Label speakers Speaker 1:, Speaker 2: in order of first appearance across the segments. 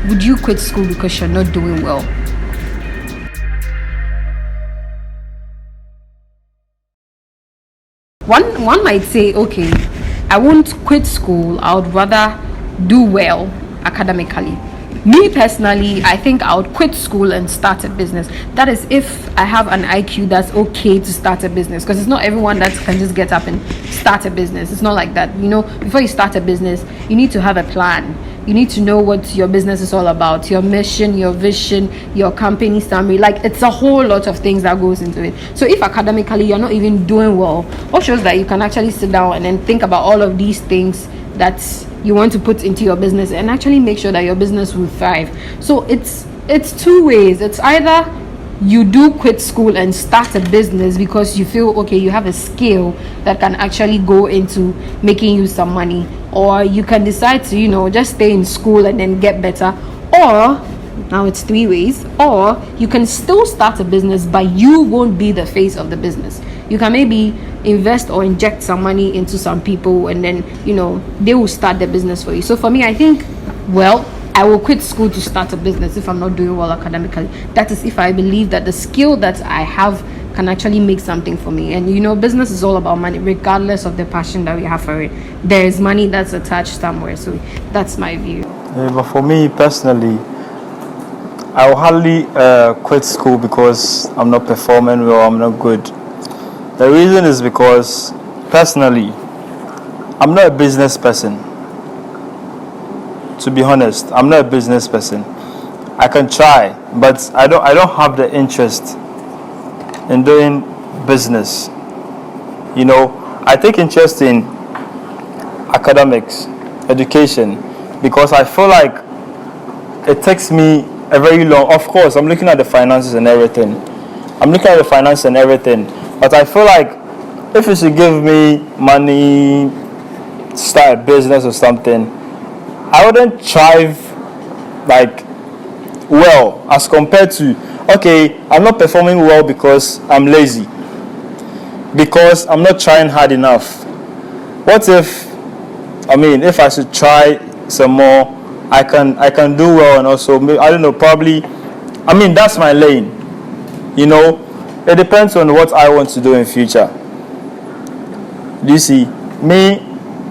Speaker 1: would you quit school because you're not doing well? One might say, okay, I won't quit school. I would rather do well academically. Me personally, I think I would quit school and start a business. That is if I have an IQ that's okay to start a business, because it's not everyone that can just get up and start a business. It's not like that. Before you start a business, you need to have a plan. You need to know what your business is all about, your mission, your vision, your company summary. Like, it's a whole lot of things that goes into it. So if academically you're not even doing well, what shows that you can actually sit down and then think about all of these things that you want to put into your business and actually make sure that your business will thrive. So it's two ways. It's either you do quit school and start a business because you feel okay, you have a skill that can actually go into making you some money, or you can decide to just stay in school and then get better. Or now it's three ways. Or you can still start a business, but you won't be the face of the business. You can maybe invest or inject some money into some people, and then they will start the business for you. So for me, I think, I will quit school to start a business if I'm not doing well academically. That is if I believe that the skill that I have can actually make something for me. And business is all about money, regardless of the passion that we have for it. There is money that's attached somewhere. So that's my view.
Speaker 2: But for me personally, I will hardly quit school because I'm not performing well, I'm not good. The reason is because personally, I'm not a business person. To be honest, I'm not a business person. I can try, but I don't have the interest in doing business. I take interest in academics, education, because I feel like it takes me a very long. Of course, I'm looking at the finances and everything. But I feel like if you should give me money to start a business or something, I wouldn't thrive well as compared to, okay, I'm not performing well because I'm lazy, because I'm not trying hard enough. What if I should try some more, I can do well, and also I don't know, probably, that's my lane. It depends on what I want to do in future. Do you see me?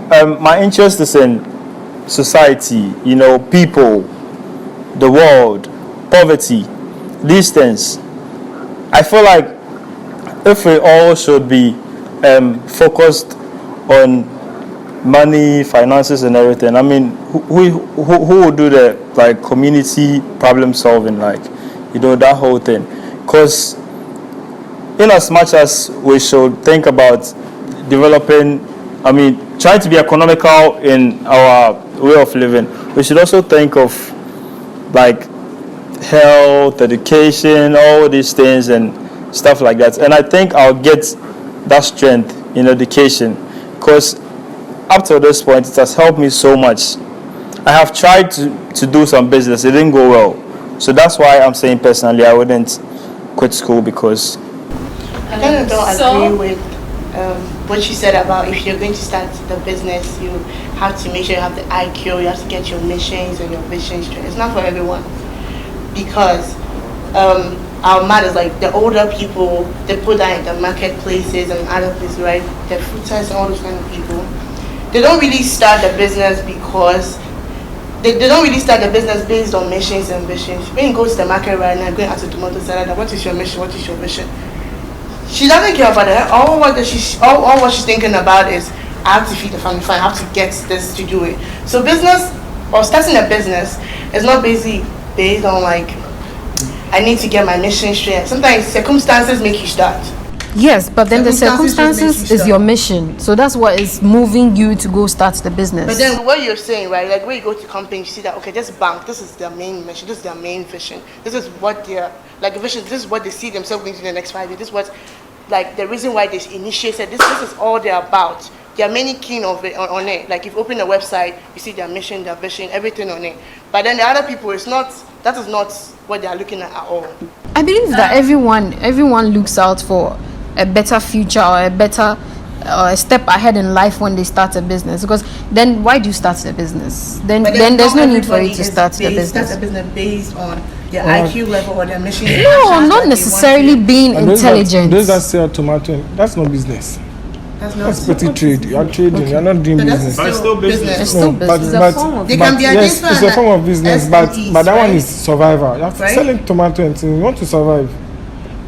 Speaker 2: My interest is in society, people, the world, poverty, these things. I feel like if we all should be focused on money, finances, and everything, who will do the community problem solving, that whole thing? Because in as much as we should think about developing, trying to be economical in our way of living, we should also think of health, education, all these things and stuff like that. And I think I'll get that strength in education, because up to this point it has helped me so much. I have tried to do some business, it didn't go well. So that's why I'm saying personally I wouldn't quit school, because
Speaker 3: I kind of don't agree with what you said about if you're going to start the business, you have to make sure you have the IQ, you have to get your missions and your vision straight. It's not for everyone, because our mothers, the older people, they put that in the marketplaces and other places, right? The fruiters and all those kind of people. They don't really start the business because they don't really start the business based on missions and visions. When you go to the market right now, going ask a tomato salad, what is your mission? What is your vision? She doesn't care about that. All what she's thinking about is, I have to feed the family, I have to get this to do it. So business, or starting a business, is not basically based on I need to get my mission straight. Sometimes circumstances make you start.
Speaker 1: Yes, but then the circumstances is your mission. So that's what is moving you to go start the business.
Speaker 3: But then what you're saying, right? When you go to companies, you see that, okay, this bank, this is their main mission, this is their main vision. This is what their vision, this is what they see themselves going to in the next 5 years. This is what the reason why they initiated this is all they're about. There are many keen of it on it. If you open a website, you see their mission, their vision, everything on it. But then the other people, that is not what they are looking at all.
Speaker 1: I believe that everyone looks out for a better future or a better a step ahead in life when they start a business. Because then why do you start a business? Then
Speaker 3: But
Speaker 1: there's no need for
Speaker 3: everybody
Speaker 1: you to
Speaker 3: is
Speaker 1: start the
Speaker 3: Start
Speaker 1: business.
Speaker 3: a business based on their IQ level or their mission.
Speaker 1: No, not necessarily being
Speaker 4: And
Speaker 1: intelligent.
Speaker 4: Those that sell tomato, that's not business. That's petty trade. You are trading. You are not doing
Speaker 3: So that's
Speaker 4: business.
Speaker 2: But it's still business.
Speaker 1: It's still
Speaker 4: but,
Speaker 1: business.
Speaker 4: but,
Speaker 5: It's a form of
Speaker 3: They
Speaker 4: but
Speaker 3: can be
Speaker 4: yes,
Speaker 3: identified
Speaker 4: it's a form of business, but
Speaker 3: SMEs,
Speaker 4: that one
Speaker 3: right?
Speaker 4: is survival. You have to
Speaker 3: Right?
Speaker 4: selling tomato and things. You want to survive,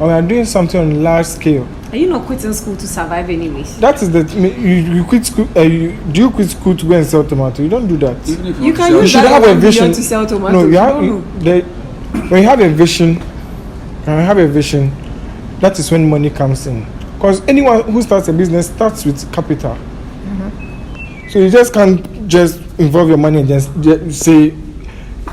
Speaker 4: and we are doing something on a large scale.
Speaker 5: Are you not quitting school to survive anyways?
Speaker 4: That is the you quit school. Do you quit school to go and sell tomato? You don't do that.
Speaker 6: Even if
Speaker 5: You can
Speaker 6: sell-
Speaker 5: use
Speaker 4: should
Speaker 5: that
Speaker 4: have a
Speaker 5: 1
Speaker 4: vision.
Speaker 5: million to sell tomatoes.
Speaker 4: No, you have
Speaker 5: No.
Speaker 4: when you have a vision. When you have a vision, that is when money comes in. Because anyone who starts a business starts with capital. So you just can't just involve your money and just say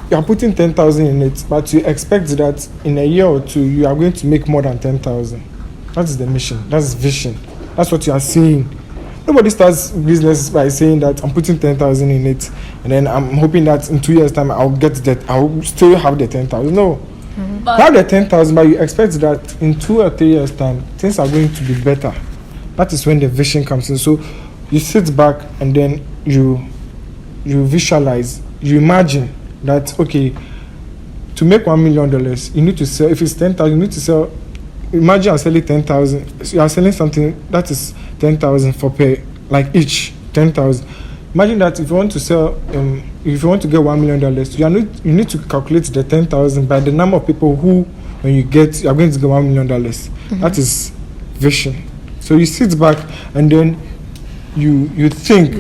Speaker 4: you are putting 10,000 in it, but you expect that in a year or two you are going to make more than 10,000. That is the mission. That's vision. That's what you are saying. Nobody starts business by saying that I'm putting 10,000 in it, and then I'm hoping that in 2 years' time I'll get that. I'll still have the 10,000. No, you have the 10,000, but you expect that in 2 or 3 years' time things are going to be better. That is when the vision comes in. So you sit back and then you visualize, you imagine that okay, to make $1 million, you need to sell. If it's 10,000, you need to sell. Imagine you're selling 10,000. So you are selling something that is 10,000 for pay, like each 10,000. Imagine that if you want to sell, if you want to get $1 million, you need to calculate the 10,000 by the number of people who, when you are going to get $1 million. That is vision. So you sit back and then you think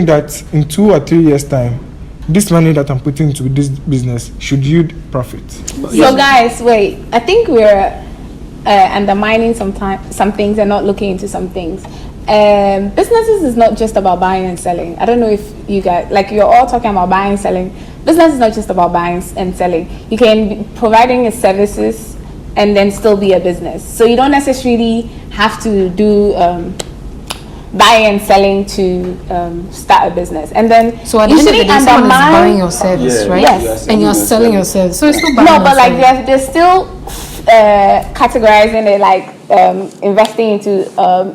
Speaker 4: that in 2 or 3 years' time, this money that I'm putting into this business should yield profit.
Speaker 7: So guys, wait. I think we're undermining some things and not looking into some things. Businesses is not just about buying and selling. I don't know if you guys, like, you're all talking about buying and selling. Business is not just about buying and selling. You can be providing services and then still be a business. So you don't necessarily have to do buying and selling to start a business. And then
Speaker 1: So at the end of the day, someone is buying your service,
Speaker 6: Yeah,
Speaker 1: right?
Speaker 7: Yes.
Speaker 1: And you're selling your service. So it's still buying
Speaker 7: no,
Speaker 1: your
Speaker 7: but like
Speaker 1: service.
Speaker 7: they're still categorizing it like investing into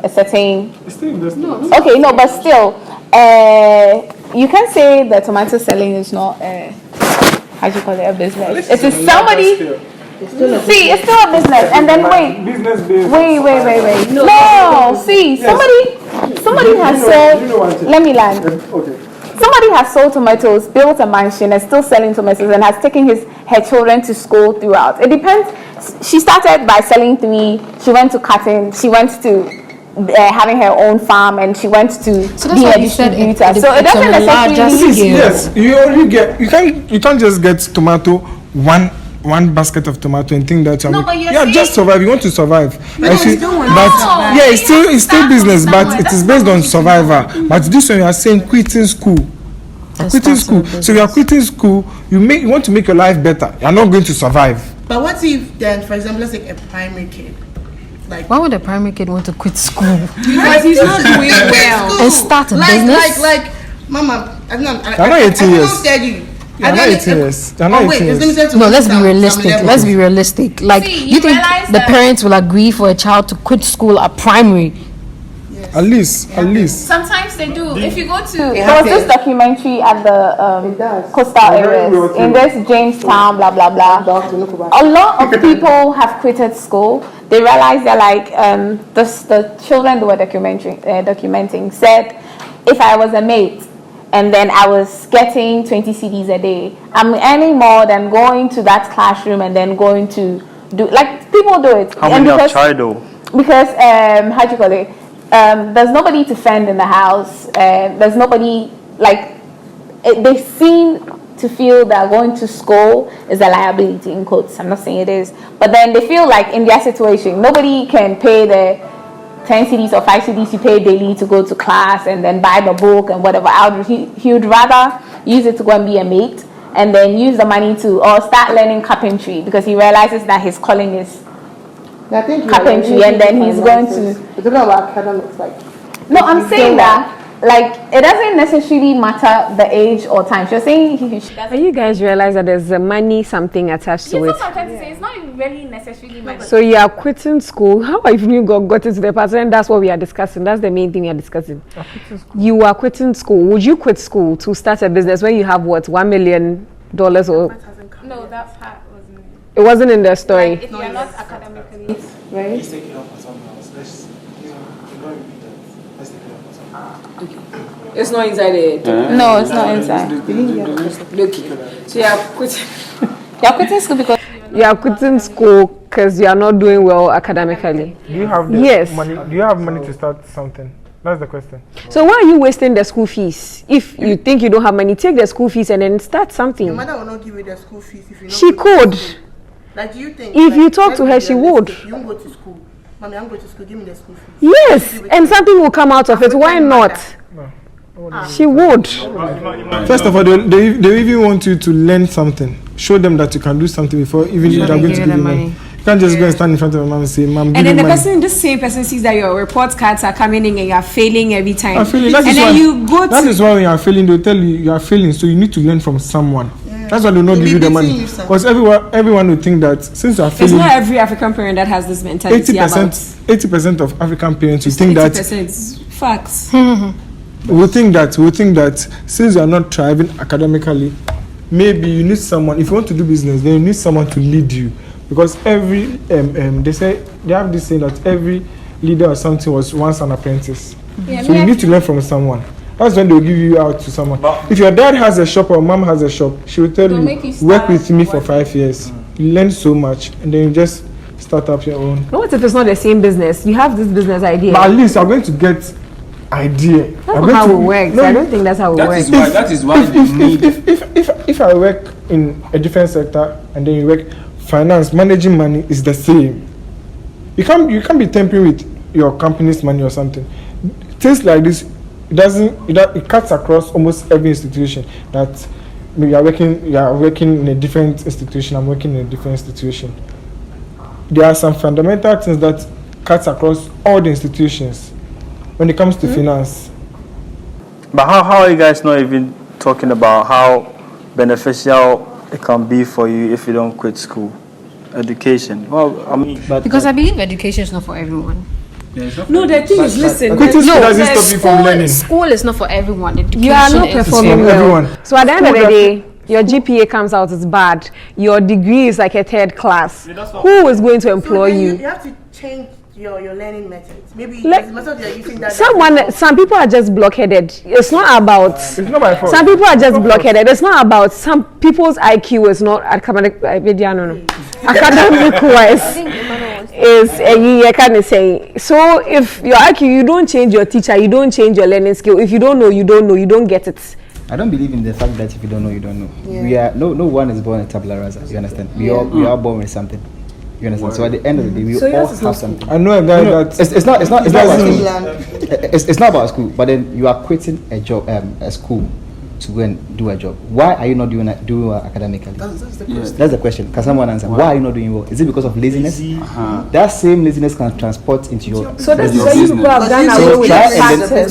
Speaker 7: a certain. Okay, no, but still, you can say that tomato selling is not how do you call it, a business. It is somebody. See, it's still a business. And then wait. Wait. No, see, somebody has sold. Let me land.
Speaker 4: Okay.
Speaker 7: Somebody has sold tomatoes, built a mansion, and still selling tomatoes, and has taken her children to school throughout. It depends. She started by selling to me. She went to cutting. She went to having her own farm, and she went to
Speaker 1: So that's
Speaker 7: be
Speaker 1: why
Speaker 7: a
Speaker 1: you said
Speaker 7: distributor.
Speaker 1: it
Speaker 7: So it
Speaker 1: it's on
Speaker 7: doesn't
Speaker 1: a larger
Speaker 7: necessarily.
Speaker 1: scale.
Speaker 4: Yes, you only get you can't just get tomato one basket of tomato and think that
Speaker 7: No, but you're
Speaker 4: yeah,
Speaker 7: saying-
Speaker 4: just survive. You want to survive.
Speaker 3: But
Speaker 4: I
Speaker 3: you
Speaker 4: see-
Speaker 3: still want
Speaker 4: but
Speaker 3: to survive.
Speaker 4: yeah, it's still
Speaker 7: Start
Speaker 4: business,
Speaker 7: from
Speaker 4: but
Speaker 7: somewhere.
Speaker 4: it is based on survival. But this one you are saying quitting school. Quitting school. So you are quitting school. You want to make your life better. You are not going to survive.
Speaker 3: But what if then, for example, let's take a primary kid, like
Speaker 1: Why would a primary kid want to quit school?
Speaker 5: Because he's not doing well.
Speaker 1: And start a business?
Speaker 3: Like, Mama, I'm not.
Speaker 4: You're not 18 years.
Speaker 3: Steady.
Speaker 4: You're not 18 years. You're not 18 years.
Speaker 1: No, let's be realistic. Let's be realistic. Like,
Speaker 7: See,
Speaker 1: you
Speaker 7: you
Speaker 1: think
Speaker 7: realize
Speaker 1: the
Speaker 7: that-
Speaker 1: parents will agree for a child to quit school at primary?
Speaker 4: At least.
Speaker 7: Sometimes they do. If you go to there was
Speaker 3: happens.
Speaker 7: this documentary at the
Speaker 3: does.
Speaker 7: coastal areas in this Jamestown, blah blah blah. A lot of people have quitted school. They realize they're like the children they were documenting said, if I was a mate and then I was getting 20 CDs a day, I'm earning more than going to that classroom and then going to do, like, people do it.
Speaker 2: How
Speaker 7: And
Speaker 2: many have
Speaker 7: because-
Speaker 2: tried though?
Speaker 7: because how do you call it? There's nobody to fend in the house. There's nobody, like, they seem to feel that going to school is a liability, in quotes. I'm not saying it is, but then they feel like in their situation, nobody can pay the 10 CDs or 5 CDs you pay daily to go to class and then buy the book and whatever. He would rather use it to go and be a mate and then use the money to or start learning carpentry because he realizes that his calling is
Speaker 3: I think
Speaker 7: carpentry, and then he's going to.
Speaker 3: We're talking about academics, like.
Speaker 7: No, I'm saying that, like, it doesn't necessarily matter the age or time. You're saying
Speaker 5: But you guys realize that there's a money something attached to it.
Speaker 7: I'm trying to say. It's not even really necessarily my
Speaker 5: So you are quitting school. How have you got into the past? And that's what we are discussing. That's the main thing we are discussing. You are quitting school. Would you quit school to start a business when you have what, $1 million or?
Speaker 7: No, that part wasn't.
Speaker 5: It wasn't in the story.
Speaker 7: If you are not academically,
Speaker 5: Right? It's not inside it.
Speaker 7: no, it's not inside.
Speaker 5: Okay. So you are quitting.
Speaker 7: You're quitting school because
Speaker 5: You are quitting school because you are not doing well academically.
Speaker 4: Do you have the
Speaker 5: Yes.
Speaker 4: money? Do you have money to start something? That's the question.
Speaker 5: So why are you wasting the school fees? If you think you don't have money, take the school fees and then start
Speaker 3: Your
Speaker 5: something.
Speaker 3: mother will not give you the school fees if you not
Speaker 5: She
Speaker 3: go to
Speaker 5: could.
Speaker 3: school. Like, do you think
Speaker 5: If
Speaker 3: like,
Speaker 5: you talk
Speaker 3: let's
Speaker 5: to
Speaker 3: be
Speaker 5: her, she would.
Speaker 3: realistic. You won't go to school. Mommy, I'm going to school. Give me the school fees.
Speaker 5: Yes, and something will come out of it. Why not? She would.
Speaker 4: First of all, they even want you to learn something. Show them that you can do something before even they're going to give you money. You can't just go and stand in front of a mom and say, "Mom, give
Speaker 5: And
Speaker 4: me
Speaker 5: then the
Speaker 4: money."
Speaker 5: this same person sees that your report cards are coming in and you are failing every time.
Speaker 4: I'm failing. That
Speaker 5: and
Speaker 4: is
Speaker 5: then
Speaker 4: why,
Speaker 5: you go
Speaker 4: that
Speaker 5: to.
Speaker 4: is why when you are failing, they'll tell you you are failing, so you need to learn from someone. That's why they'll not
Speaker 3: They'll
Speaker 4: give
Speaker 3: be
Speaker 4: you the
Speaker 3: beating
Speaker 4: money.
Speaker 3: you, sir.
Speaker 4: Because everyone will think that since you are
Speaker 5: It's
Speaker 4: failing,
Speaker 5: not every African parent that has this mentality
Speaker 4: 80% of African parents will think that
Speaker 5: 80%. Facts.
Speaker 4: we think that since you are not thriving academically, maybe you need someone. If you want to do business, then you need someone to lead you. Because every they say they have this saying that every leader or something was once an apprentice. So you need to learn from someone. That's when they'll give you out to someone. If your dad has a shop or mom has a shop, she will tell
Speaker 7: They'll
Speaker 4: you,
Speaker 7: make you
Speaker 4: work
Speaker 7: start
Speaker 4: with me for 5 years. You learn so much, and then you just start up your own.
Speaker 5: But what if it's not the same business? You have this business idea.
Speaker 4: But at least you're going to get idea.
Speaker 5: That's not how it works. I don't think that's how it works.
Speaker 6: That is why you need.
Speaker 4: If I work in a different sector and then you work finance, managing money is the same. You can't be tampering with your company's money or something. Things like this, it cuts across almost every institution. That you are working in a different institution, I'm working in a different institution. There are some fundamental things that cuts across all the institutions when it comes to finance.
Speaker 2: But how are you guys not even talking about how beneficial it can be for you if you don't quit school? Education. Well, I mean,
Speaker 1: Because I believe education is not for everyone.
Speaker 5: No, the thing is, listen.
Speaker 4: Quitting school
Speaker 1: No,
Speaker 4: doesn't stop you from learning.
Speaker 1: school is not for everyone. Education
Speaker 5: You are not
Speaker 1: is
Speaker 5: performing
Speaker 4: for
Speaker 5: well.
Speaker 4: everyone.
Speaker 5: So at the end of the
Speaker 4: School
Speaker 5: day, your GPA comes out as bad. Your degree is like a third class. Who is going to employ
Speaker 3: So then
Speaker 5: you?
Speaker 3: you have to change your learning methods. Maybe
Speaker 5: Like,
Speaker 3: the method you're using that.
Speaker 5: Some people are just blockheaded. It's not about.
Speaker 4: It's not my fault.
Speaker 5: Some people are just blockheaded. It's not about some people's IQ is not academic. Academic wise is you can say. So if your IQ, you don't change your teacher, you don't change your learning skill. If you don't know, you don't know. You don't get it.
Speaker 6: I don't believe in the fact that if you don't know, you don't know. We are no one is born a tabula rasa. You understand? We are born with something. You understand? So at the end of the day, we all have something.
Speaker 4: I know a guy that
Speaker 6: It's not about
Speaker 4: doesn't-
Speaker 6: school. It's not about school. But then you are quitting a job, a school, to go and do a job. Why are you not doing academically? That's the question. Can someone answer? Why are you not doing well? Is it because of laziness? That same laziness can transport into your.
Speaker 5: So that's
Speaker 6: your
Speaker 5: why you
Speaker 6: business.
Speaker 5: people have done
Speaker 6: So
Speaker 5: away with
Speaker 6: try
Speaker 5: the
Speaker 6: and then,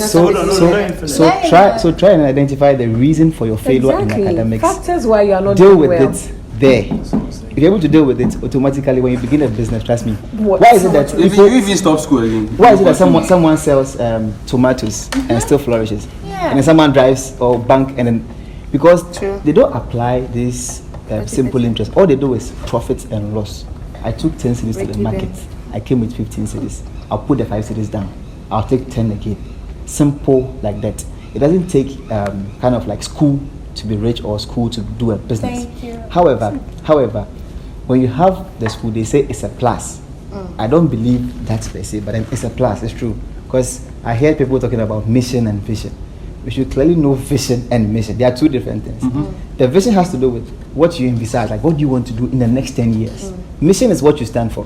Speaker 5: factors.
Speaker 6: so try and identify the reason for your failure in academics.
Speaker 5: Factors why you are not
Speaker 6: Deal
Speaker 5: doing
Speaker 6: with
Speaker 5: well.
Speaker 6: it there. If you're able to deal with it automatically when you begin a business, trust me.
Speaker 5: What?
Speaker 6: Why is it that
Speaker 8: If
Speaker 6: people,
Speaker 8: you even stop school again.
Speaker 6: why is it that someone sells tomatoes and still flourishes, and then someone drives or bank and then because they don't apply this simple interest. All they do is profit and loss. I took 10 cedis to the market. I came with 15 cedis. I'll put the 5 cedis down. I'll take 10 again. Simple like that. It doesn't take kind of like school to be rich or school to do a business.
Speaker 7: Thank you.
Speaker 6: However, when you have the school, they say it's a plus. I don't believe that per se, but then it's a plus. It's true because I hear people talking about mission and vision. We should clearly know vision and mission. They are two different things. The vision has to do with what you envisage, like what do you want to do in the next 10 years. Mission is what you stand for.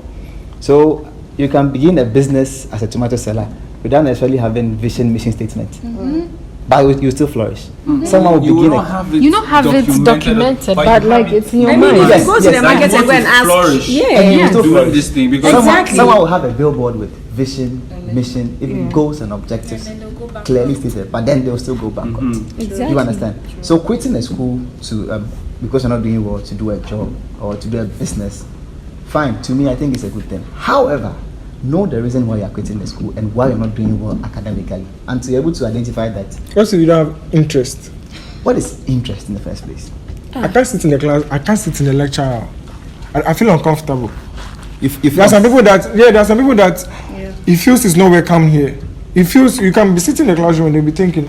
Speaker 6: So you can begin a business as a tomato seller without necessarily having vision, mission statement. But you still flourish. Someone will
Speaker 8: You
Speaker 6: begin
Speaker 8: will
Speaker 6: a
Speaker 8: not have it
Speaker 1: You don't have it documented, but
Speaker 8: you
Speaker 1: like
Speaker 8: have it-
Speaker 1: it's in your
Speaker 5: I mean,
Speaker 1: mind.
Speaker 5: you
Speaker 6: Yes,
Speaker 5: can go to
Speaker 6: yes,
Speaker 5: the
Speaker 6: like
Speaker 5: market
Speaker 8: you
Speaker 5: and go
Speaker 8: want
Speaker 5: and
Speaker 8: to
Speaker 5: ask.
Speaker 8: flourish.
Speaker 5: Yeah,
Speaker 6: And you
Speaker 5: yeah.
Speaker 6: still
Speaker 8: doing
Speaker 6: flourish.
Speaker 8: this thing because
Speaker 5: Exactly.
Speaker 6: Someone will have a billboard with vision, mission, even goals and objectives clearly stated, but then they'll still go backwards. You understand? So quitting a school to because you're not doing well to do a job or to do a business fine. To me, I think it's a good thing. However, know the reason why you are quitting the school and why you're not doing well academically, and to be able to identify that.
Speaker 4: Also, you don't have interest.
Speaker 6: What is interest in the first place?
Speaker 4: I can't sit in the class. I can't sit in the lecture hall. I feel uncomfortable.
Speaker 6: If
Speaker 4: There are some people that he feels is not welcome here. He feels you can be sitting in the classroom and they'll be thinking,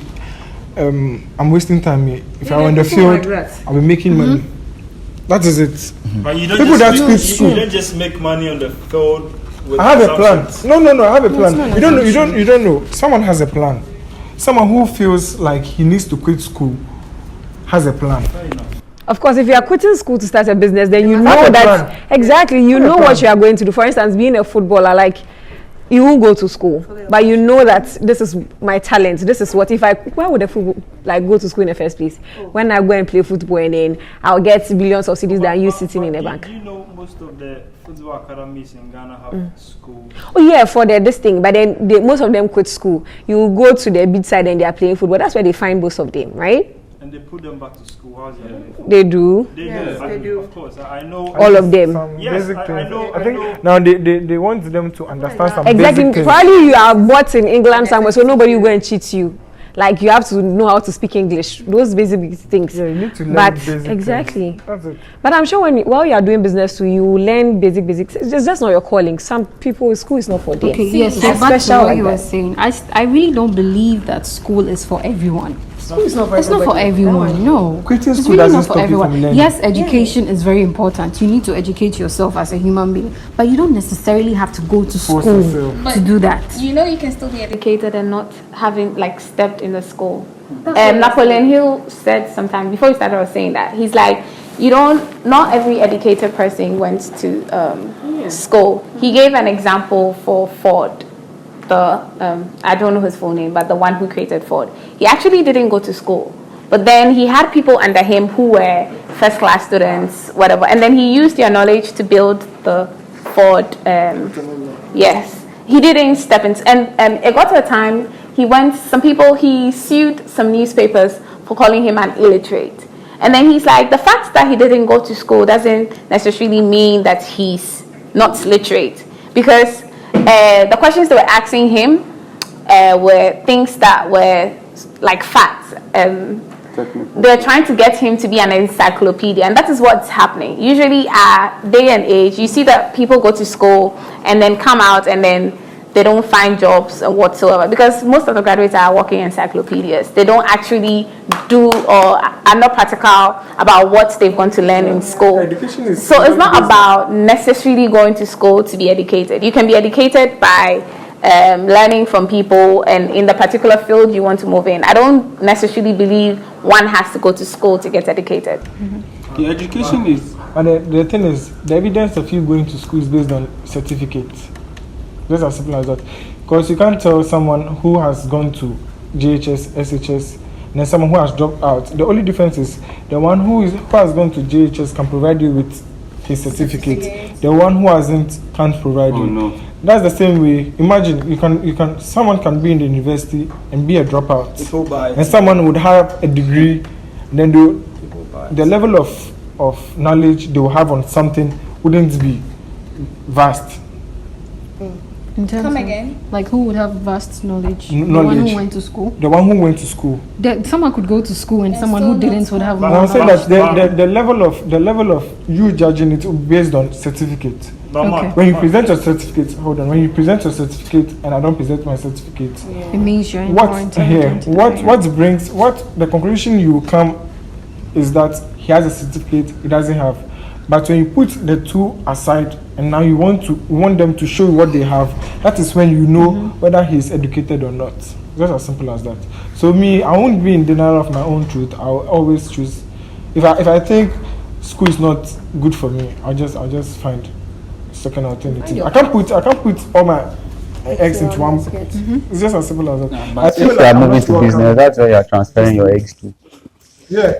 Speaker 4: I'm wasting time here. If I were in the field, I'll be making money. That is it.
Speaker 2: But you don't
Speaker 4: People that
Speaker 2: just,
Speaker 4: quit
Speaker 2: you
Speaker 4: school.
Speaker 2: don't just make money on the field. With
Speaker 4: I have a plan.
Speaker 2: assumptions.
Speaker 4: No, I have a plan. You don't know. Someone has a plan. Someone who feels like he needs to quit school has a plan.
Speaker 5: Of course, if you are quitting school to start a business, then you
Speaker 4: Have
Speaker 5: know
Speaker 4: a
Speaker 5: that
Speaker 4: plan.
Speaker 5: exactly. You
Speaker 4: Have a
Speaker 5: know
Speaker 4: plan.
Speaker 5: what you are going to do. For instance, being a footballer, like you won't go to school, but you know that this is my talent. This is what why would a football go to school in the first place? When I go and play football and then I'll get billions of cedis than you sitting in a bank.
Speaker 2: Do you know most of the football academies in Ghana have school?
Speaker 5: Oh yeah, for this thing, but then most of them quit school. You go to the beach side and they are playing football. That's where they find most of them, right?
Speaker 2: And they put them back to school. How's that?
Speaker 5: They do.
Speaker 2: They do. Of course, I know.
Speaker 5: All of them.
Speaker 4: Some
Speaker 2: Yes,
Speaker 4: basic
Speaker 2: I
Speaker 4: things.
Speaker 2: know,
Speaker 4: I
Speaker 2: I
Speaker 4: think
Speaker 2: know.
Speaker 4: now they want them to understand some
Speaker 5: Exactly.
Speaker 4: basic things.
Speaker 5: Probably you are bought in England somewhere, so nobody will go and cheat you. Like you have to know how to speak English. Those basic things.
Speaker 4: Yeah, you need to learn
Speaker 5: But
Speaker 4: basic
Speaker 5: exactly.
Speaker 4: things. That's it.
Speaker 5: But I'm sure while you are doing business too, you will learn basics. It's just not your calling. Some people, school is not for them.
Speaker 1: Okay, yes,
Speaker 5: It's
Speaker 1: so back to
Speaker 5: special
Speaker 1: what
Speaker 5: like
Speaker 1: you were
Speaker 5: that.
Speaker 1: saying. I really don't believe that school is for everyone.
Speaker 4: School is not for
Speaker 1: It's not for everyone, no.
Speaker 4: Quitting
Speaker 1: It's
Speaker 4: school
Speaker 1: really
Speaker 4: doesn't
Speaker 1: not for
Speaker 4: stop you from
Speaker 1: everyone.
Speaker 4: learning.
Speaker 1: Yes, education is very important. You need to educate yourself as a human being, but you don't necessarily have to go to
Speaker 4: Force
Speaker 1: school
Speaker 4: yourself.
Speaker 1: to do that.
Speaker 7: You know, you can still be educated and not having stepped in the school. Napoleon Hill said sometime before he started, I was saying that he's like, not every educated person went to school. He gave an example for Ford. I don't know his full name, but the one who created Ford. He actually didn't go to school, but then he had people under him who were first class students, whatever, and then he used their knowledge to build the Ford. Yes, he didn't step in, and it got to a time he sued some newspapers for calling him an illiterate, and then he's like, the fact that he didn't go to school doesn't necessarily mean that he's not literate, because the questions they were asking him were things that were like facts. They're trying to get him to be an encyclopedia, and that is what's happening. Usually at day and age, you see that people go to school and then come out and then they don't find jobs or whatsoever, because most of the graduates are working encyclopedias. They don't actually do or are not practical about what they've gone to learn in school.
Speaker 4: Education is
Speaker 7: So it's not about necessarily going to school to be educated. You can be educated by learning from people and in the particular field you want to move in. I don't necessarily believe one has to go to school to get educated.
Speaker 8: The education is.
Speaker 4: And the thing is, the evidence of you going to school is based on certificates. Just as simple as that. Because you can't tell someone who has gone to JHS, SHS, and then someone who has dropped out. The only difference is the one who has gone to JHS can provide you with his certificate. The one who hasn't can't provide you.
Speaker 8: No.
Speaker 4: That's the same way. Imagine someone can be in the university and be a dropout, and someone would have a degree, and then the level of knowledge they will have on something wouldn't be vast.
Speaker 1: Come again? Like who would have vast knowledge? The one
Speaker 4: Knowledge.
Speaker 1: who went to school.
Speaker 4: The one who went to school.
Speaker 1: Someone could go to school and someone who didn't would have
Speaker 4: And
Speaker 1: more
Speaker 4: I'm saying
Speaker 1: knowledge.
Speaker 4: that the level of you judging it based on certificate.
Speaker 1: Okay.
Speaker 4: When you present your certificate, when you present your certificate and I don't present my certificate,
Speaker 1: It means you're more intelligent.
Speaker 4: what the conclusion you come is that he has a certificate, he doesn't have. But when you put the two aside and now you want them to show you what they have, that is when you know whether he's educated or not. Just as simple as that. So me, I won't be in denial of my own truth. I'll always choose. If I think school is not good for me, I'll just find second alternative. I can't put all my eggs into one. It's just as simple as that.
Speaker 8: But
Speaker 4: feel
Speaker 9: If you are
Speaker 4: I'm
Speaker 9: moving
Speaker 4: not
Speaker 9: to
Speaker 4: welcome.
Speaker 9: business, that's where you are transferring your eggs to.
Speaker 4: Yeah,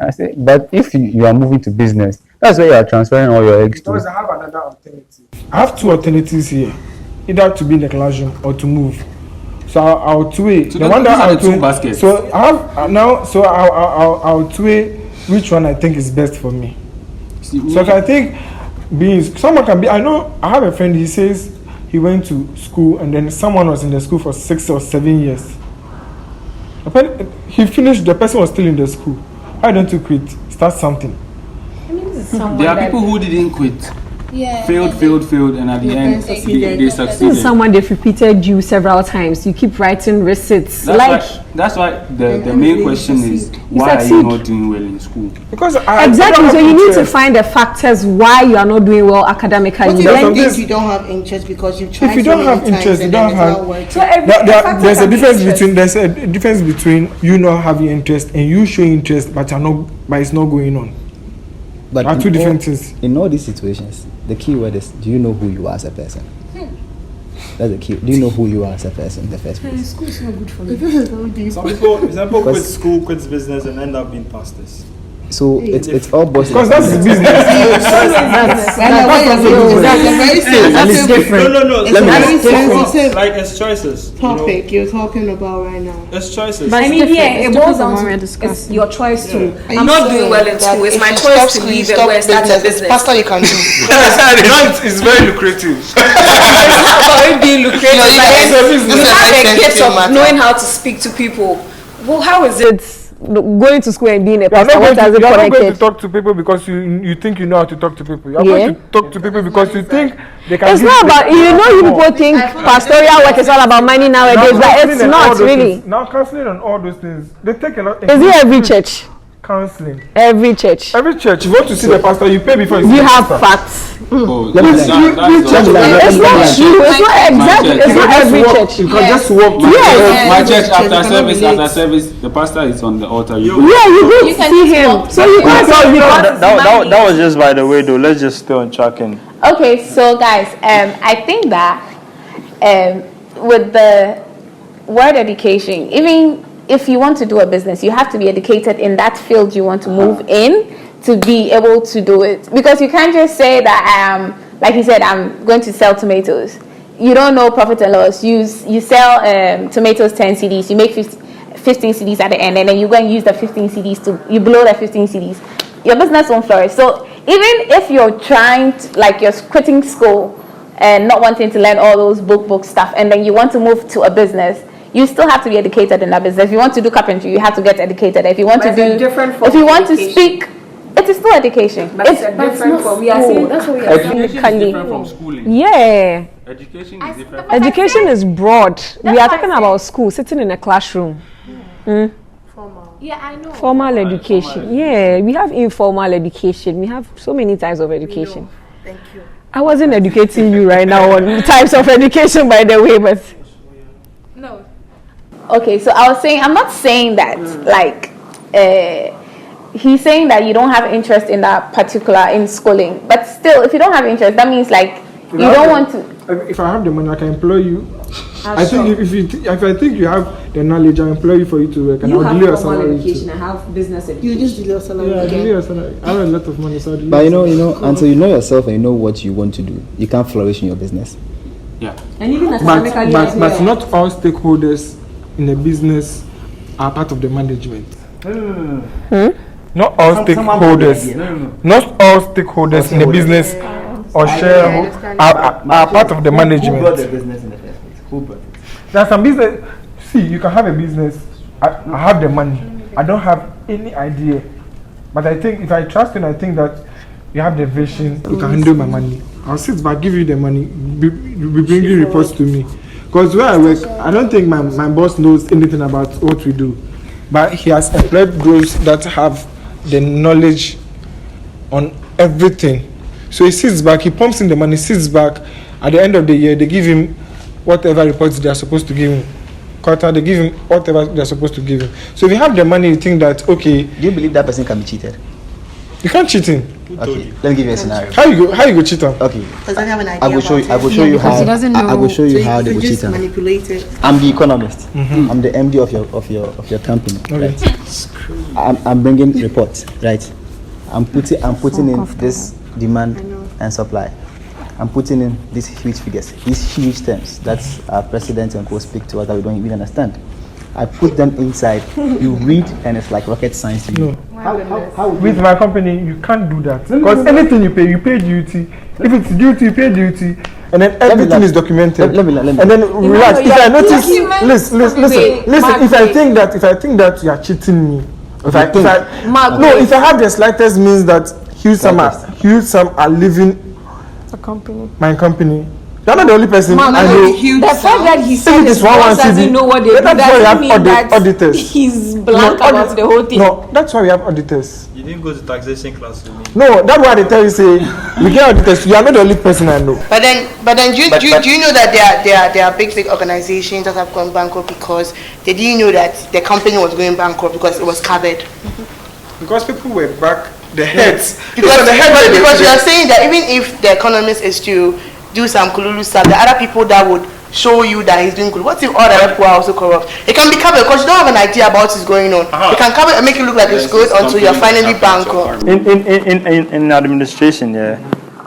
Speaker 9: I say, but if you are moving to business, that's where you are transferring all your eggs
Speaker 4: because
Speaker 9: to.
Speaker 4: I have another alternative. I have two alternatives here, either to be in the classroom or to move. So I'll two-way.
Speaker 8: So these are the two baskets.
Speaker 4: So I have now. So I'll two-way which one I think is best for me. So if I think someone can be. I know. I have a friend. He says he went to school and then someone was in the school for 6 or 7 years. He finished. The person was still in the school. Why don't you quit? Start something.
Speaker 8: There are people who didn't quit.
Speaker 7: Yeah.
Speaker 8: Failed, and at the end they
Speaker 5: This
Speaker 8: succeeded.
Speaker 5: is someone they've repeated you several times. You keep writing receipts.
Speaker 8: That's why the main question is why are you not doing well in school?
Speaker 4: Because
Speaker 5: exactly. So you need to find the factors why you are not doing well academically.
Speaker 3: What if you don't have interest because you tried
Speaker 4: if you don't have interest, you don't have. There's a difference between you not having interest and you showing interest, but it's not going on.
Speaker 6: But
Speaker 4: are two different things.
Speaker 6: In all these situations, the key word is: do you know who you are as a person? That's the key. Do you know who you are as a person in the first place?
Speaker 2: School is not good for me. Some people quit school, quit business, and end up being pastors.
Speaker 6: So it's all boys.
Speaker 4: Because that's the business.
Speaker 3: That's
Speaker 2: different. No.
Speaker 3: Let
Speaker 2: like it's choices.
Speaker 3: Topic you're talking about right now.
Speaker 2: It's choices.
Speaker 1: But it boils down to it's your choice to. I'm not doing well in school. It's my choice to leave it where it's not a business.
Speaker 3: Pastor, you can do.
Speaker 4: It's very lucrative.
Speaker 1: It's not being lucrative. You have a gift of knowing how to speak to people. Well, how is it?
Speaker 5: Going to school and being a
Speaker 4: You're
Speaker 5: pastor, what has it
Speaker 4: not going to
Speaker 5: connected?
Speaker 4: talk to people because you think you know how to talk to people. You're going to talk to people because you think they can.
Speaker 5: It's not about, you people think pastoral work is all about money nowadays, but it's not really.
Speaker 4: Now counseling and all those things, they take a lot.
Speaker 5: Is it every church?
Speaker 4: Counseling.
Speaker 5: Every church.
Speaker 4: Every church. You want to see the pastor, you pay before you see
Speaker 5: You
Speaker 4: the
Speaker 5: have
Speaker 4: pastor.
Speaker 5: facts.
Speaker 8: Oh,
Speaker 5: It's not true. It's not exactly. It's not every church.
Speaker 4: You can just walk.
Speaker 5: Yes.
Speaker 8: My church after service, the pastor is on the altar.
Speaker 5: Yeah, you go see him. So you can't say
Speaker 2: that was just by the way though. Let's just stay on tracking.
Speaker 7: Okay, so guys, I think that with the word education, even if you want to do a business, you have to be educated in that field you want to move in to be able to do it. Because you can't just say that like you said, I'm going to sell tomatoes. You don't know profit and loss. You sell tomatoes 10 CDs, you make 15 CDs at the end, and then you go and use the 15 CDs you blow the 15 CDs. Your business won't flourish. So even if you're trying to, like you're quitting school and not wanting to learn all those book stuff, and then you want to move to a business, you still have to be educated in that business. If you want to do carpentry, you have to get educated. If you want to speak, it is still education.
Speaker 1: It's a different form. We are saying that's what we are saying.
Speaker 8: Education is different from schooling.
Speaker 5: Yeah.
Speaker 8: Education is different.
Speaker 5: Education is broad. We are talking about school, sitting in a classroom.
Speaker 7: Formal. Yeah, I know.
Speaker 5: Formal education. Yeah, we have informal education. We have so many types of education.
Speaker 3: Thank you.
Speaker 5: I wasn't educating you right now on types of education, by the way, but
Speaker 7: no. Okay, so I was saying, I'm not saying that like he's saying that you don't have interest in that particular in schooling, but still, if you don't have interest, that means like you don't want to.
Speaker 4: If I have the money, I can employ you. I think if I think you have the knowledge, I employ you for you to work, and I'll delay your salary.
Speaker 1: I have business education.
Speaker 3: You just delay your salary.
Speaker 4: Yeah, delay your salary. I have a lot of money, so I'll delay.
Speaker 6: But until you know yourself and you know what you want to do, you can't flourish in your business.
Speaker 8: Yeah.
Speaker 1: And even
Speaker 4: but not all stakeholders in a business are part of the management. Not all stakeholders. Not all stakeholders in the business or shareholders are part of the management.
Speaker 6: Who brought the business in the first place? Who brought it?
Speaker 4: There's some business. See, you can have a business. I have the money. I don't have any idea. But I think if I trust you, I think that you have the vision. You can handle my money. I'll sit back, give you the money. Be bringing reports to me. Because where I work, I don't think my boss knows anything about what we do. But he has employed those that have the knowledge on everything. So he sits back, he pumps in the money, sits back. At the end of the year, they give him whatever reports they are supposed to give him. Quarter, they give him whatever they are supposed to give him. So if you have the money, you think that, okay.
Speaker 6: Do you believe that person can be cheated?
Speaker 4: You can't cheat him.
Speaker 6: Okay, let me give you a scenario.
Speaker 4: How you go cheat him?
Speaker 6: Okay.
Speaker 3: Because I have an idea.
Speaker 6: I will show you how. I will show you how they will cheat him. I'm the economist. I'm the MD of your company.
Speaker 4: Okay.
Speaker 6: Right? I'm bringing reports. Right. I'm putting in this demand and supply. I'm putting in these huge figures, these huge terms that our president and co speak to us that we don't even understand. I put them inside. You read, and it's like rocket science to you.
Speaker 4: No. With my company, you can't do that because anything you pay duty. If it's duty, you pay duty, and then everything is documented.
Speaker 6: Let me.
Speaker 4: And then relax. If I notice, listen. If I think that you are cheating me, if I have the slightest means that Hugh Sam are leaving my company. You're not the only person I know.
Speaker 5: The fact that he said his boss doesn't know what they do doesn't mean that
Speaker 4: auditors.
Speaker 5: He's blank about the whole thing.
Speaker 4: No, that's why we have auditors.
Speaker 2: You didn't go to taxation class with me.
Speaker 4: No, that's why they tell you say we get auditors. You are not the only person I know.
Speaker 3: But then, do you know that there are big organizations that have gone bankrupt because they didn't know that the company was going bankrupt because it was covered.
Speaker 4: Because people were back the heads.
Speaker 3: Because you are saying that even if the economist is to do some kululu stuff, the other people that would show you that he's doing good. What if all the other people are also corrupt? It can be covered because you don't have an idea about what's going on. It can cover and make it look like it's good until you're finally bankrupt.
Speaker 2: In administration, yeah.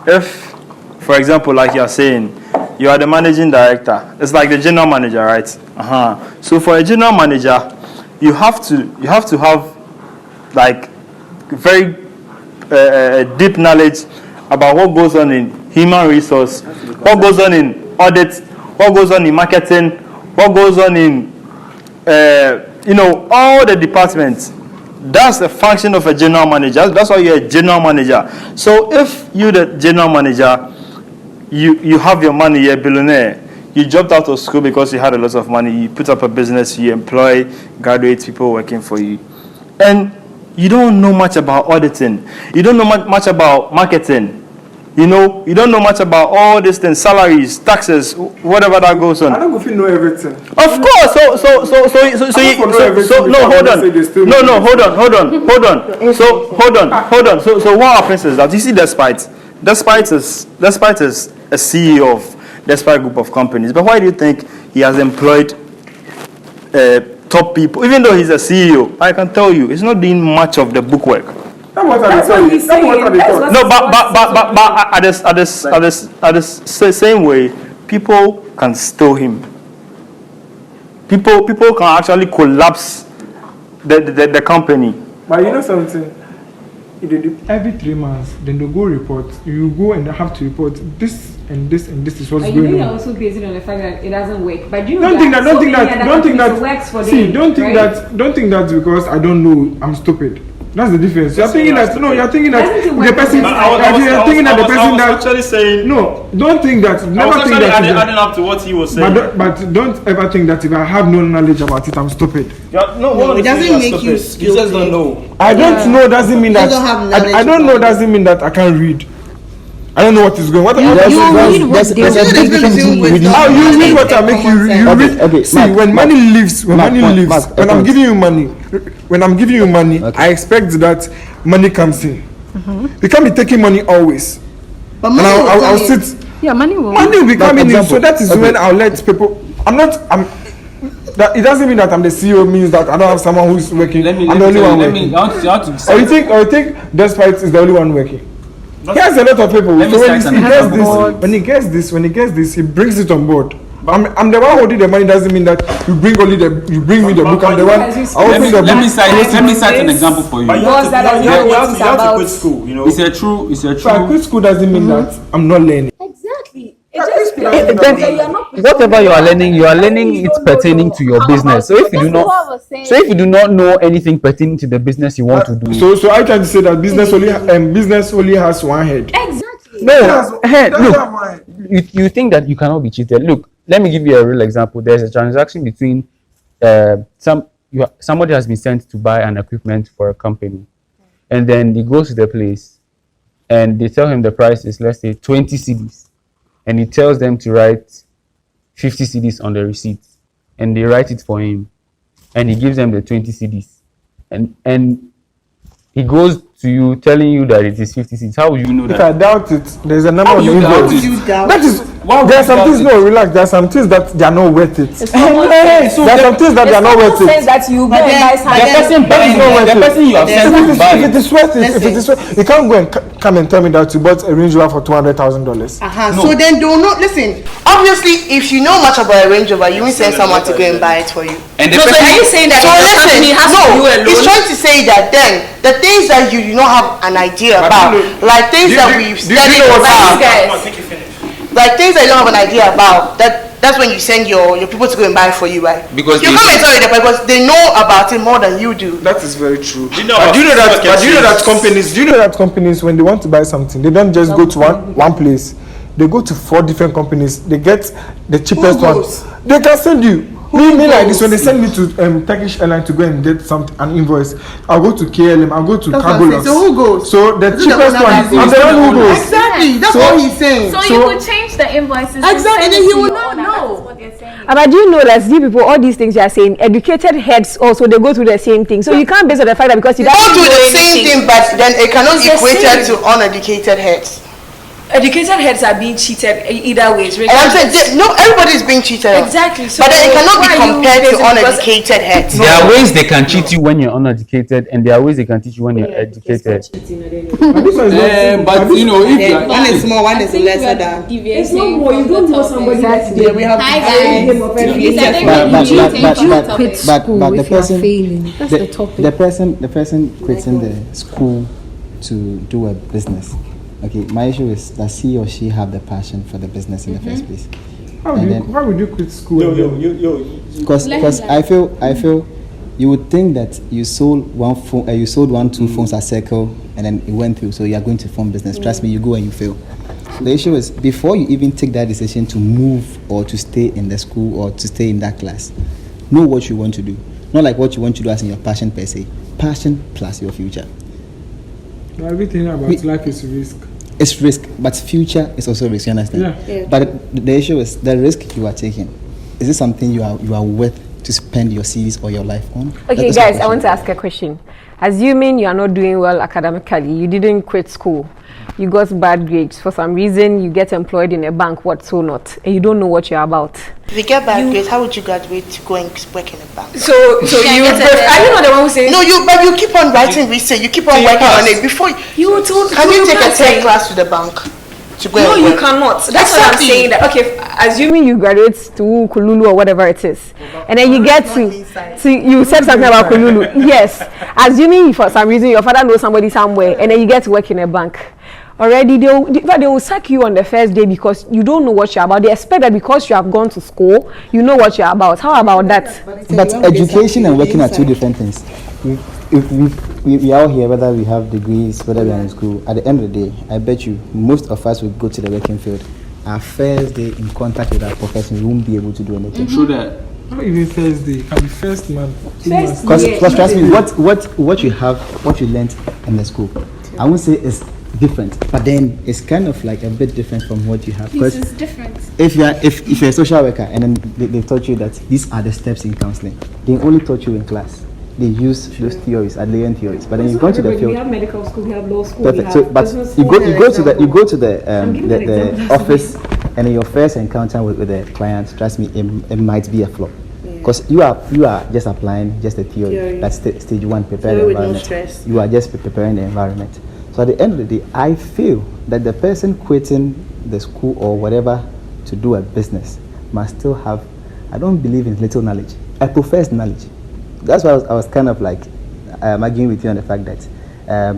Speaker 2: If, for example, like you're saying, you are the managing director. It's like the general manager, right? So for a general manager, you have to have like very deep knowledge about what goes on in human resource, what goes on in audit, what goes on in marketing, what goes on in all the departments. That's the function of a general manager. That's why you're a general manager. So if you're the general manager, you have your money, you're a billionaire. You dropped out of school because you had a lot of money. You put up a business, you employ graduate people working for you. And you don't know much about auditing. You don't know much about marketing. You don't know much about all these things, salaries, taxes, whatever that goes on.
Speaker 4: I don't know if you know everything.
Speaker 2: Of course. Hold on. So what happens is that you see Despite is a CEO of Despite group of companies. But why do you think he has employed top people? Even though he's a CEO, I can tell you, he's not doing much of the bookwork.
Speaker 4: That's what he's saying.
Speaker 2: No, but at the same way, people can steal him. People can actually collapse the company.
Speaker 4: But you know something? Every 3 months, then they go report. You go and have to report this and this and this is what's going on.
Speaker 5: You also based on the fact that it doesn't work. But you
Speaker 4: don't think that
Speaker 5: works for
Speaker 4: see,
Speaker 5: them,
Speaker 4: don't think that because I don't know I'm stupid. That's the difference. You're thinking that the person. You're thinking that the person that
Speaker 2: actually saying
Speaker 4: no. Don't think that. Never think that.
Speaker 2: Adding up to what he was saying.
Speaker 4: But don't ever think that if I have no knowledge about it, I'm stupid.
Speaker 3: No, it doesn't make you stupid.
Speaker 2: You just don't know.
Speaker 4: I don't know doesn't mean that.
Speaker 3: You don't have knowledge
Speaker 4: I don't know doesn't mean that I can't read. I don't know what is going on.
Speaker 1: You read what they
Speaker 4: you read what I make you read.
Speaker 6: Okay,
Speaker 4: see,
Speaker 6: Mark,
Speaker 4: when money leaves, when I'm giving you money,
Speaker 6: okay.
Speaker 4: I expect that money comes in. You can't be taking money always.
Speaker 3: But
Speaker 4: And
Speaker 3: money
Speaker 4: I'll sit.
Speaker 1: Yeah, money will.
Speaker 4: Money will be coming in. So that is
Speaker 6: Okay.
Speaker 4: when I'll let people. That it doesn't mean that I'm the CEO. Means that I don't have someone who's working. I'm the only one working. Or you think Despite is the only one working? He has a lot of people. So when he gets this, he brings it on board. I'm the one holding the money. Doesn't mean that you bring me the book. I'm the one.
Speaker 8: Let me cite an example for you.
Speaker 2: But you have to quit school.
Speaker 8: It's a true.
Speaker 4: So I quit school doesn't mean that I'm not learning.
Speaker 7: Exactly.
Speaker 9: Whatever you are learning it pertaining to your business. So if you do not know anything pertaining to the business you want to do,
Speaker 4: So I trying to say that business only has one head.
Speaker 7: Exactly.
Speaker 9: no, look, you think that you cannot be cheated. Look, let me give you a real example. There's a transaction between somebody has been sent to buy an equipment for a company, and then he goes to the place, and they tell him the price is, let's say, 20 cedis, and he tells them to write 50 cedis on the receipt, and they write it for him, and he gives them the 20 cedis, and he goes to you telling you that it is 56. How would you know
Speaker 4: If
Speaker 9: that?
Speaker 4: I doubt it, there's a number
Speaker 8: How
Speaker 4: of
Speaker 8: would you doubt
Speaker 4: invoices.
Speaker 8: it?
Speaker 3: You doubt
Speaker 4: That is,
Speaker 8: Why would
Speaker 4: there are
Speaker 8: you
Speaker 4: some
Speaker 8: doubt
Speaker 4: things,
Speaker 8: it?
Speaker 4: no, relax, there are some things that they are not worth it.
Speaker 5: common
Speaker 4: Hey,
Speaker 8: So
Speaker 4: there are some things that they are not worth
Speaker 5: Says
Speaker 4: it.
Speaker 5: that you go
Speaker 3: But
Speaker 5: and
Speaker 3: then-
Speaker 5: buy
Speaker 3: but
Speaker 5: something.
Speaker 3: then-
Speaker 8: The person you have
Speaker 3: If
Speaker 8: sent
Speaker 4: If
Speaker 8: to
Speaker 4: it
Speaker 8: buy
Speaker 4: is, if it is worth it, if it
Speaker 3: Listen.
Speaker 4: is worth, you can't go and come and tell me that you bought a Range Rover for $200,000.
Speaker 3: Uh-huh. So then do not listen. Obviously, if you know much about a Range Rover, you will send someone to go and buy it for you.
Speaker 8: and the
Speaker 5: So
Speaker 8: person,
Speaker 5: are you saying that
Speaker 3: So
Speaker 5: your
Speaker 3: listen,
Speaker 5: company has
Speaker 3: no,
Speaker 5: to do alone?
Speaker 3: it's trying to say that then the things that you do not have an idea
Speaker 8: But
Speaker 3: about,
Speaker 8: you know-
Speaker 3: like things
Speaker 8: do-
Speaker 3: that
Speaker 8: do-
Speaker 3: we've
Speaker 8: do you
Speaker 3: studied
Speaker 8: know what's
Speaker 3: about,
Speaker 5: Guys,
Speaker 3: like things that you don't have an idea about, that's when you send your people to go and buy it for you, right?
Speaker 8: Because
Speaker 3: you
Speaker 8: they-
Speaker 3: come and tell you that because they know about it more than you do.
Speaker 4: That is very true.
Speaker 2: you know
Speaker 4: But do you know
Speaker 2: about
Speaker 4: that? But do you know that
Speaker 2: supermarket
Speaker 4: companies? Do you know that companies, when they want to buy something, they don't just go to one place. They go to 4 different companies. They get the cheapest one.
Speaker 3: goes?
Speaker 4: They can send you. Me like this,
Speaker 3: goes?
Speaker 4: when they send me to Turkish Airlines to go and get an invoice, I'll go to KLM. I'll go to
Speaker 3: That's what I'm
Speaker 4: Cargolux.
Speaker 3: saying. So who goes?
Speaker 4: So the
Speaker 3: Is it the
Speaker 4: cheapest
Speaker 3: owner
Speaker 4: one.
Speaker 3: that goes?
Speaker 4: I'm the one who goes.
Speaker 3: Exactly, that's
Speaker 4: So-
Speaker 3: what he's saying.
Speaker 10: So,
Speaker 4: So-
Speaker 10: you could change the invoices. to
Speaker 3: Exactly,
Speaker 10: send
Speaker 3: then
Speaker 10: it
Speaker 3: he
Speaker 10: to
Speaker 3: will
Speaker 10: your
Speaker 3: not
Speaker 10: owner.
Speaker 3: know.
Speaker 10: That's what they're saying.
Speaker 5: But do you know that these people, all these things you are saying, educated heads also, they go through the same thing. So you can't base on the fact that because you
Speaker 3: They all
Speaker 5: don't
Speaker 3: do
Speaker 5: know
Speaker 3: the
Speaker 5: anything.
Speaker 3: same thing, but then it cannot
Speaker 5: It's the
Speaker 3: equate it
Speaker 5: same.
Speaker 3: to uneducated heads.
Speaker 5: Educated heads are being cheated either ways.
Speaker 3: And I'm saying, no, everybody is being cheated.
Speaker 5: Exactly. So
Speaker 3: But then it cannot be
Speaker 5: why are you
Speaker 3: compared to
Speaker 5: basing- because-
Speaker 3: uneducated heads.
Speaker 9: There are ways they can cheat you when you're uneducated, and there are ways they can teach you when you're educated.
Speaker 4: But this one is not-
Speaker 8: but you know, if you are,
Speaker 3: One is more, one is lesser than.
Speaker 5: It's not more. You don't know somebody that's
Speaker 3: Yeah, we have
Speaker 10: Hi
Speaker 3: to-
Speaker 10: guys.
Speaker 6: But the person,
Speaker 1: That's
Speaker 6: the person quitting the school to do a business. Okay, my issue is does he or she have the passion for the business in the first place?
Speaker 4: Why would you quit school?
Speaker 6: Because I feel you would think that you sold one phone, you sold 2 phones at Circle, and then it went through. So you are going to form business. Trust me, you go and you fail. So the issue is before you even take that decision to move or to stay in the school or to stay in that class, know what you want to do. Not like what you want to do as in your passion per se. Passion plus your future.
Speaker 4: Everything about life is risk.
Speaker 6: It's risk, but future is also risk. You understand?
Speaker 4: Yeah.
Speaker 6: But the issue is the risk you are taking. Is it something you are worth to spend your series or your life on?
Speaker 5: Okay,
Speaker 6: That is my
Speaker 5: guys, I
Speaker 6: question.
Speaker 5: want to ask a question. Assuming you are not doing well academically, you didn't quit school, you got bad grades, for some reason you get employed in a bank, what so not, and you don't know what you're about.
Speaker 3: If you get bad grades, how would you graduate to go and work in a bank?
Speaker 5: So you, are you not the one who says
Speaker 3: No, but you keep on writing research, you keep on working on it before you can you take a tech class to the bank to go
Speaker 5: No,
Speaker 3: and
Speaker 5: you
Speaker 3: work?
Speaker 5: cannot. That's what I'm
Speaker 3: Exactly.
Speaker 5: saying. That okay, assuming you graduate to Kululu or whatever it is, and then you get to you said something about Kululu. Yes, assuming for some reason your father knows somebody somewhere, and then you get to work in a bank. Already they will sack you on the first day because you don't know what you're about. They expect that because you have gone to school, you know what you're about. How about that?
Speaker 6: But education and working are 2 different things. If we are all here, whether we have degrees, whether we are in school, at the end of the day, I bet you most of us will go to the working field. Our first day in contact with our profession, we won't be able to do anything.
Speaker 8: true that.
Speaker 4: Not even Thursday. It can be first month.
Speaker 6: Because trust me, what you have, what you learned in the school, I won't say it's different, but then it's kind of like a bit different from what you have.
Speaker 10: This
Speaker 6: Because
Speaker 10: is different.
Speaker 6: if you're a social worker and then they taught you that these are the steps in counseling, they only taught you in class. They use those theories, Adlean theories, but then you go to the
Speaker 5: We
Speaker 6: field.
Speaker 5: have medical school, we have law school.
Speaker 6: Perfect.
Speaker 5: We
Speaker 6: So,
Speaker 5: have
Speaker 6: but
Speaker 5: business
Speaker 6: you
Speaker 5: school.
Speaker 6: go to the
Speaker 5: giving an
Speaker 6: the
Speaker 5: example.
Speaker 6: office, and in your first encounter with the client, trust me, it might be a flaw, because you are just applying just the theory. That's stage 1, prepare the
Speaker 3: Theory with no
Speaker 6: environment.
Speaker 3: stress.
Speaker 6: You are just preparing the environment. So at the end of the day, I feel that the person quitting the school or whatever to do a business must still have. I don't believe in little knowledge. I profess knowledge. That's why I was kind of like arguing with you on the fact that I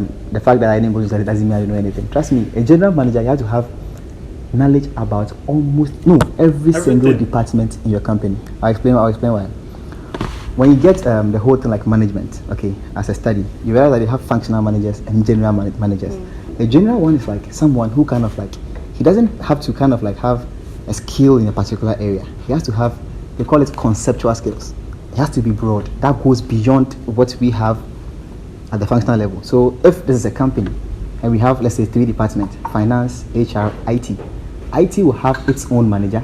Speaker 6: didn't go to study doesn't mean I don't know anything. Trust me, a general manager, you have to have knowledge about every single department in your company. I'll explain why. When you get the whole thing like management, okay, as a study, you realize that you have functional managers and general managers. The general one is like someone who kind of like, he doesn't have to kind of like have a skill in a particular area. He has to have, they call it conceptual skills. It has to be broad. That goes beyond what we have at the functional level. So if this is a company and we have, let's say, 3 departments, finance, HR, IT. IT will have its own manager.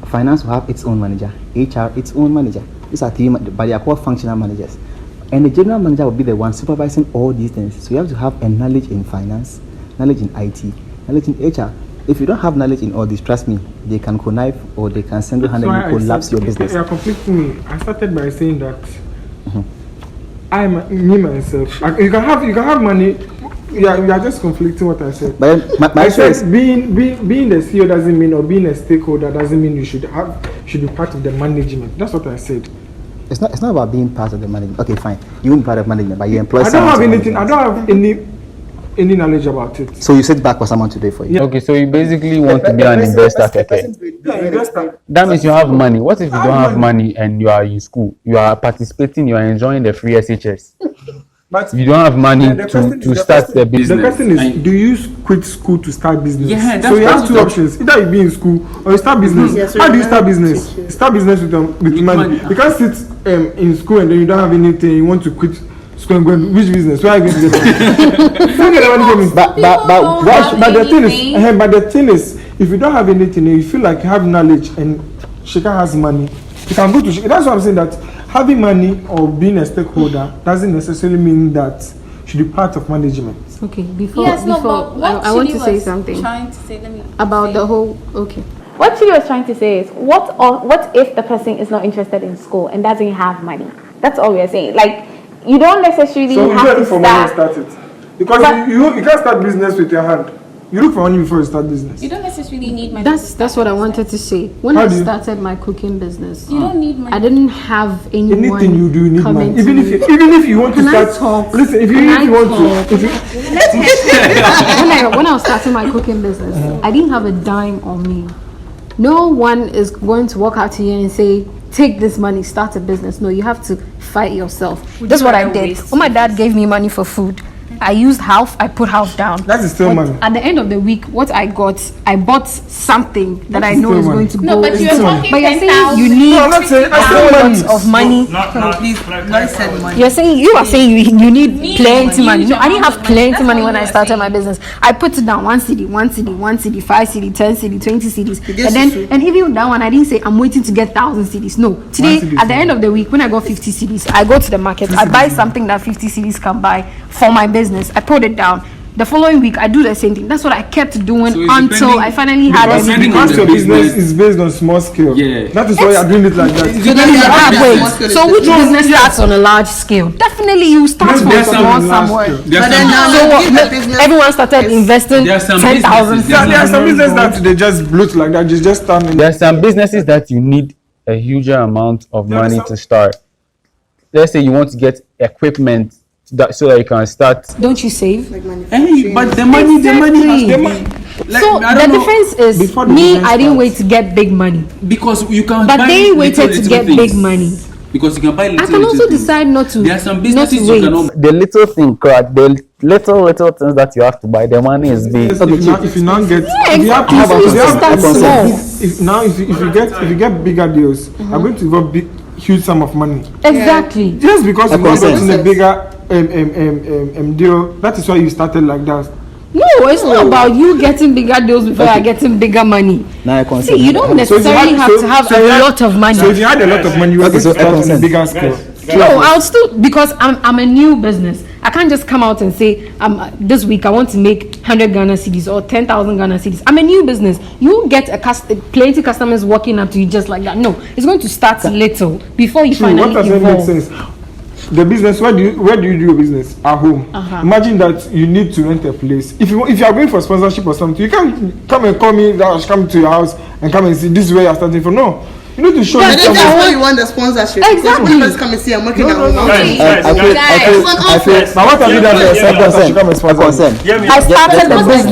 Speaker 6: Finance will have its own manager. HR, its own manager. These are 3, but they are called functional managers. And the general manager will be the one supervising all these things. So you have to have a knowledge in finance, knowledge in IT, knowledge in HR. If you don't have knowledge in all this, trust me, they can connive or they can single-handedly collapse your business.
Speaker 4: You are conflicting me. I started by saying that me myself. You can have money. You are just conflicting what I said.
Speaker 6: But my
Speaker 4: I said being the CEO doesn't mean, or being a stakeholder doesn't mean you should be part of the management. That's what I said.
Speaker 6: It's not about being part of the management. Okay, fine. You won't be part of management, but you employ
Speaker 4: I don't have anything. I don't have any knowledge about it.
Speaker 6: So you sit back for someone to do it for you.
Speaker 4: Yeah.
Speaker 9: Okay, so you basically want to be an investor, okay? That means you have money. What if you don't have money and you are in school? You are participating, you are enjoying the free SHS.
Speaker 4: But
Speaker 9: you don't have money to start the business.
Speaker 4: The question is, do you quit school to start business?
Speaker 8: Yeah,
Speaker 4: so you have two options. Either you be in school or you start business.
Speaker 3: Yeah, so
Speaker 4: how do you start business? You start business with money. You can't sit in school and then you don't have anything. You want to quit school and go into which business? Where are you going to get money? But the thing is, if you don't have anything and you feel like you have knowledge and Shika has money, you can go to Shika. That's why I'm saying that having money or being a stakeholder doesn't necessarily mean that you should be part of management.
Speaker 1: Okay, before
Speaker 7: Yes, no, but what
Speaker 1: I want to
Speaker 7: Chidi
Speaker 1: say
Speaker 7: was
Speaker 1: something
Speaker 7: trying to say, let me
Speaker 1: about
Speaker 7: say.
Speaker 1: the whole. Okay.
Speaker 7: What Chidi was trying to say is, what if the person is not interested in school and doesn't have money? That's all we are saying. Like, you don't necessarily
Speaker 4: So you
Speaker 7: have
Speaker 4: don't
Speaker 7: to
Speaker 4: look for money
Speaker 7: start.
Speaker 4: to start it. Because you can't start business with your hand. You look for money before you start business.
Speaker 7: You don't necessarily need money.
Speaker 1: That's what I wanted to say. When
Speaker 4: How
Speaker 1: I
Speaker 4: do you-
Speaker 1: started my cooking business,
Speaker 7: You don't need money.
Speaker 1: I didn't have anyone.
Speaker 4: Anything you do, you need
Speaker 1: coming
Speaker 4: money.
Speaker 1: to
Speaker 4: Even if you want to
Speaker 1: Can I
Speaker 4: start.
Speaker 1: talk?
Speaker 4: Listen, if you want to. If you,
Speaker 1: when I was starting my cooking business, I didn't have a dime on me. No one is going to walk out to you and say, take this money, start a business. No, you have to fight yourself. That's what I did. When my dad gave me money for food, I used half, I put half down.
Speaker 4: that is still
Speaker 1: But
Speaker 4: money.
Speaker 1: at the end of the week, what I got, I bought something that I
Speaker 4: That's
Speaker 1: know
Speaker 4: still
Speaker 1: is
Speaker 4: money.
Speaker 1: going to
Speaker 7: No,
Speaker 1: go
Speaker 7: but you're
Speaker 1: into-
Speaker 7: talking
Speaker 1: But you're saying
Speaker 7: 10,000.
Speaker 1: you need
Speaker 4: No, I'm not saying. I
Speaker 1: a
Speaker 4: still
Speaker 1: whole
Speaker 4: money.
Speaker 1: lot of money. You're saying you are saying you need plenty money. No, I didn't have plenty money when I started my business. I put it down 1 cedi, 1 cedi, 1 cedi, 5 cedi, 10 cedi, 20 cedis, and then and even that one I didn't say I'm waiting to get 1,000 cedis. No, today
Speaker 4: cedi
Speaker 1: at the end of the week when I got 50 cedis, I go to the market. I buy something that 50 cedis can buy for my business. I put it down. The following week I do the same thing. That's what I kept doing
Speaker 8: So it's
Speaker 1: until
Speaker 8: depending-
Speaker 1: I finally had
Speaker 8: because
Speaker 1: everything.
Speaker 8: depending on
Speaker 4: Because
Speaker 8: the
Speaker 4: your business
Speaker 8: business.
Speaker 4: is based on small scale.
Speaker 8: Yeah.
Speaker 4: That is why you're doing it like that.
Speaker 1: Wait, so which business starts on a large scale? Definitely you start
Speaker 4: Most
Speaker 1: from
Speaker 8: there's
Speaker 4: businesses
Speaker 1: small
Speaker 4: on a large
Speaker 1: somewhere.
Speaker 4: scale.
Speaker 8: There's
Speaker 3: But then
Speaker 8: some-
Speaker 3: now
Speaker 1: So
Speaker 3: you
Speaker 1: what,
Speaker 3: give the business-
Speaker 1: everyone started investing
Speaker 8: There are some
Speaker 1: 10,000.
Speaker 8: businesses-
Speaker 4: There are some businesses that they just bloat like that. They just stand in.
Speaker 9: There are some businesses that you need a huge amount of
Speaker 4: There are
Speaker 9: money
Speaker 4: some-
Speaker 9: to start. Let's say you want to get equipment so that you can start.
Speaker 1: Don't you save?
Speaker 8: Hey, but the money has
Speaker 1: Exactly.
Speaker 8: to
Speaker 4: money-
Speaker 8: be. Like,
Speaker 1: So
Speaker 8: I
Speaker 1: the
Speaker 8: don't know,
Speaker 1: difference is
Speaker 4: Before the
Speaker 1: me,
Speaker 4: business
Speaker 1: I didn't
Speaker 4: starts.
Speaker 1: wait to get big money,
Speaker 8: because you can
Speaker 1: but
Speaker 8: buy
Speaker 1: they
Speaker 8: little,
Speaker 1: waited to
Speaker 8: little
Speaker 1: get
Speaker 8: things.
Speaker 1: big money.
Speaker 8: Because you can buy little,
Speaker 1: I can also
Speaker 8: little things.
Speaker 1: decide not to.
Speaker 8: There are some
Speaker 1: not
Speaker 8: businesses
Speaker 1: to
Speaker 8: you
Speaker 1: wait.
Speaker 8: cannot.
Speaker 9: The little thing, crack, the little things that you have to buy, the money is big.
Speaker 4: If you now get,
Speaker 1: Yeah,
Speaker 4: if you have,
Speaker 1: exactly.
Speaker 4: if you
Speaker 1: So you
Speaker 4: have,
Speaker 1: start small.
Speaker 4: if you get bigger deals, I'm going to involve huge sum of money.
Speaker 1: Exactly.
Speaker 4: Just because you've not
Speaker 6: consent.
Speaker 4: gotten a bigger deal, that is why you started like that.
Speaker 1: No, it's not about you getting bigger deals before you're getting bigger money.
Speaker 6: Now I
Speaker 1: See,
Speaker 6: consent.
Speaker 1: you don't
Speaker 4: So if you
Speaker 1: necessarily
Speaker 4: had-
Speaker 1: have
Speaker 4: so-
Speaker 1: to have
Speaker 4: so if
Speaker 1: a
Speaker 4: you had-
Speaker 1: lot of money.
Speaker 4: So if you had a lot of money, you were
Speaker 6: Okay,
Speaker 4: going
Speaker 6: so
Speaker 4: to start on a
Speaker 6: consent.
Speaker 4: bigger scale.
Speaker 1: No, I'll still, because I'm a new business. I can't just come out and say this week I want to make 100 Ghana cedis or 10,000 Ghana cedis. I'm a new business. You won't get plenty customers walking up to you just like that. No, it's going to start little before you
Speaker 4: True, what
Speaker 1: finally
Speaker 4: doesn't make
Speaker 1: evolve.
Speaker 4: sense? The business, where do you do your business? At home. Imagine that you need to rent a place. If you are going for sponsorship or something, you can't come and call me. That I should come to your house and come and see this is where you're starting from. No, you need to show
Speaker 3: But
Speaker 4: me
Speaker 3: then
Speaker 4: something.
Speaker 3: that's why you want the sponsorship.
Speaker 1: Exactly.
Speaker 3: Because when you come and see, I'm working
Speaker 4: No,
Speaker 3: at
Speaker 4: no, no.
Speaker 3: home.
Speaker 6: I feel.
Speaker 4: Now what have you done for yourself? That should come and sponsor me?
Speaker 6: Consent.
Speaker 1: I started the business.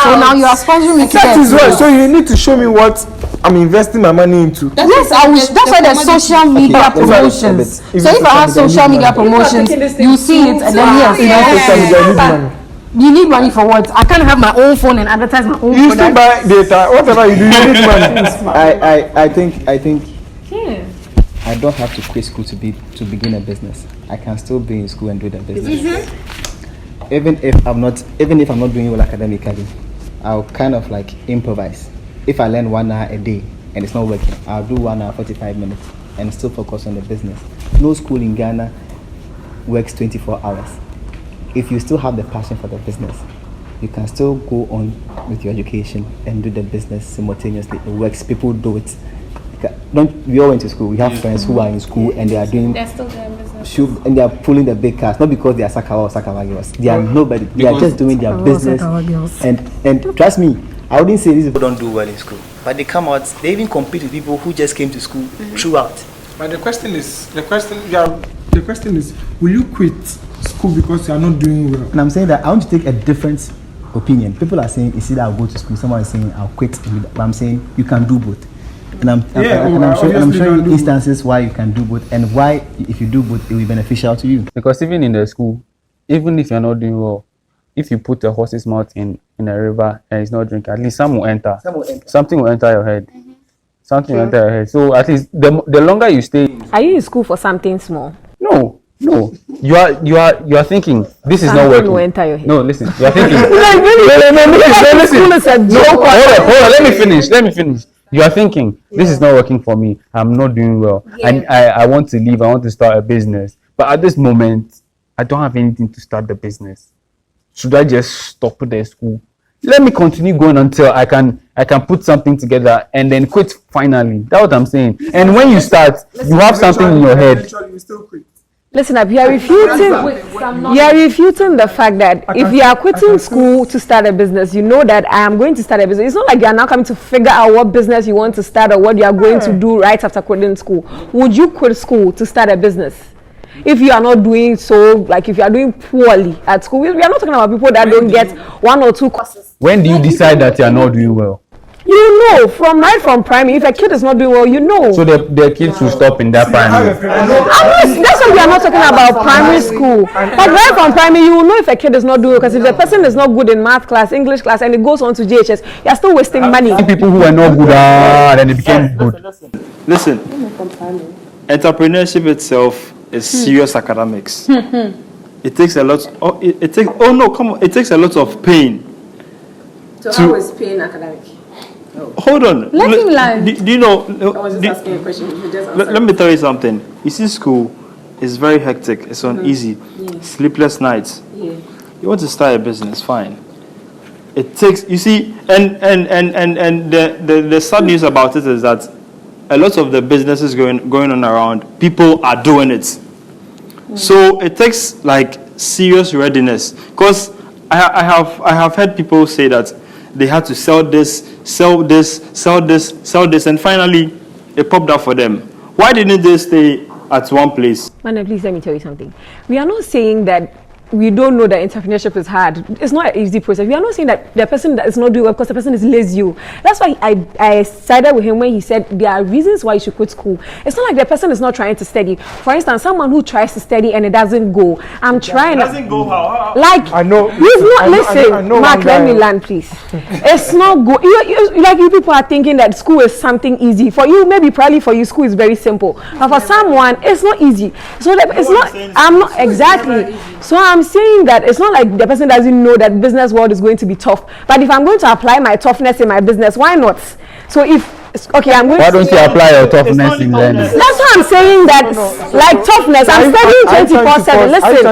Speaker 1: So now you are sponsoring me to
Speaker 4: That
Speaker 1: get
Speaker 4: is why.
Speaker 1: it.
Speaker 4: So you need to show me what I'm investing my money into.
Speaker 1: Yes, I wish. That's why there's social media
Speaker 6: Okay,
Speaker 1: promotions.
Speaker 4: if
Speaker 1: So
Speaker 4: it's
Speaker 1: if I have
Speaker 4: social
Speaker 1: social
Speaker 4: media,
Speaker 1: media promotions, you see it and then
Speaker 4: If you have social media, you need money.
Speaker 1: you need money for what? I can't have my own phone and advertise my own
Speaker 4: You still
Speaker 1: product.
Speaker 4: buy data. Whatever you do, you need money.
Speaker 6: I think I don't have to quit school to begin a business. I can still be in school and do the business. Even if I'm not doing well academically, I'll kind of like improvise. If I learn 1 hour a day and it's not working, I'll do 1 hour 45 minutes and still focus on the business. No school in Ghana works 24 hours. If you still have the passion for the business, you can still go on with your education and do the business simultaneously. It works. People do it. We all went to school. We have friends who are in school and they are doing.
Speaker 7: They're still doing business.
Speaker 6: And they are pulling the big cars, not because they are Sakawa or Sakawa girls. They are nobody. They are just doing their business. And trust me, I wouldn't say these people don't do well in school, but they come out. They even compete with people who just came to school throughout.
Speaker 4: But the question is, will you quit school because you are not doing well?
Speaker 6: And I'm saying that I want to take a different opinion. People are saying it's either I'll go to school. Someone is saying I'll quit. But I'm saying you can do both. And I'm showing instances why you can do both and why if you do both it will be beneficial to you.
Speaker 9: Because even in the school, even if you're not doing well, if you put a horse's mouth in a river and it's not drinking, at least some will enter. Something will enter your head. Something will enter your head. So at least the longer you stay.
Speaker 5: Are you in school for something small?
Speaker 9: No. You are thinking this is not working.
Speaker 5: Will enter your head.
Speaker 9: No, listen. You are thinking.
Speaker 5: Listen.
Speaker 9: Hold on. Let me finish. You are thinking this is not working for me. I'm not doing well. And I want to leave. I want to start a business. But at this moment, I don't have anything to start the business. Should I just stop the school? Let me continue going until I can put something together and then quit finally. That's what I'm saying. And when you start, you have something in your head.
Speaker 5: Listen up, you are refuting the fact that if you are quitting school to start a business, you know that I am going to start a business. It's not like you are now coming to figure out what business you want to start or what you are going to do right after quitting school. Would you quit school to start a business? If you are not doing so, like if you are doing poorly at school, we are not talking about people that don't get 1 or 2 courses.
Speaker 9: When do you decide that you are not doing well?
Speaker 5: You know, from primary, if a kid is not doing well, you know.
Speaker 9: So the kids will stop in that primary.
Speaker 5: That's why we are not talking about primary school. But right from primary, you will know if a kid is not doing well, because if the person is not good in math class, English class, and it goes on to JHS, you are still wasting money.
Speaker 9: People who are not good, then they became good.
Speaker 2: Listen, entrepreneurship itself is serious academics. It takes a lot. It takes a lot of pain.
Speaker 5: So how is pain academic?
Speaker 2: Hold on.
Speaker 7: Let him learn.
Speaker 2: Do you know?
Speaker 5: I was just asking a question.
Speaker 2: Let me tell you something. You see, school is very hectic. It's uneasy. Sleepless nights. You want to start a business, fine. It takes. You see, and the sad news about it is that a lot of the businesses going on around, people are doing it. So it takes like serious readiness. Because I have heard people say that they had to sell this, and finally it popped up for them. Why didn't they stay at one place?
Speaker 5: Mane, please let me tell you something. We are not saying that we don't know that entrepreneurship is hard. It's not an easy process. We are not saying that the person that is not doing well because the person is lazy. That's why I sided with him when he said there are reasons why you should quit school. It's not like the person is not trying to study. For instance, someone who tries to study and it doesn't go. I'm trying.
Speaker 2: It doesn't go how?
Speaker 5: Like
Speaker 4: I know.
Speaker 5: He's not listen.
Speaker 4: I know
Speaker 5: Mark, let me land, please. It's not good. You people are thinking that school is something easy. For you, maybe probably for you, school is very simple. But for someone, it's not easy. So it's not. I'm not exactly. So I'm saying that it's not like the person doesn't know that business world is going to be tough. But if I'm going to apply my toughness in my business, why not? So I'm going.
Speaker 9: Why don't you apply your toughness in learning?
Speaker 5: That's why I'm saying that, like toughness. I'm studying 24/7. Listen,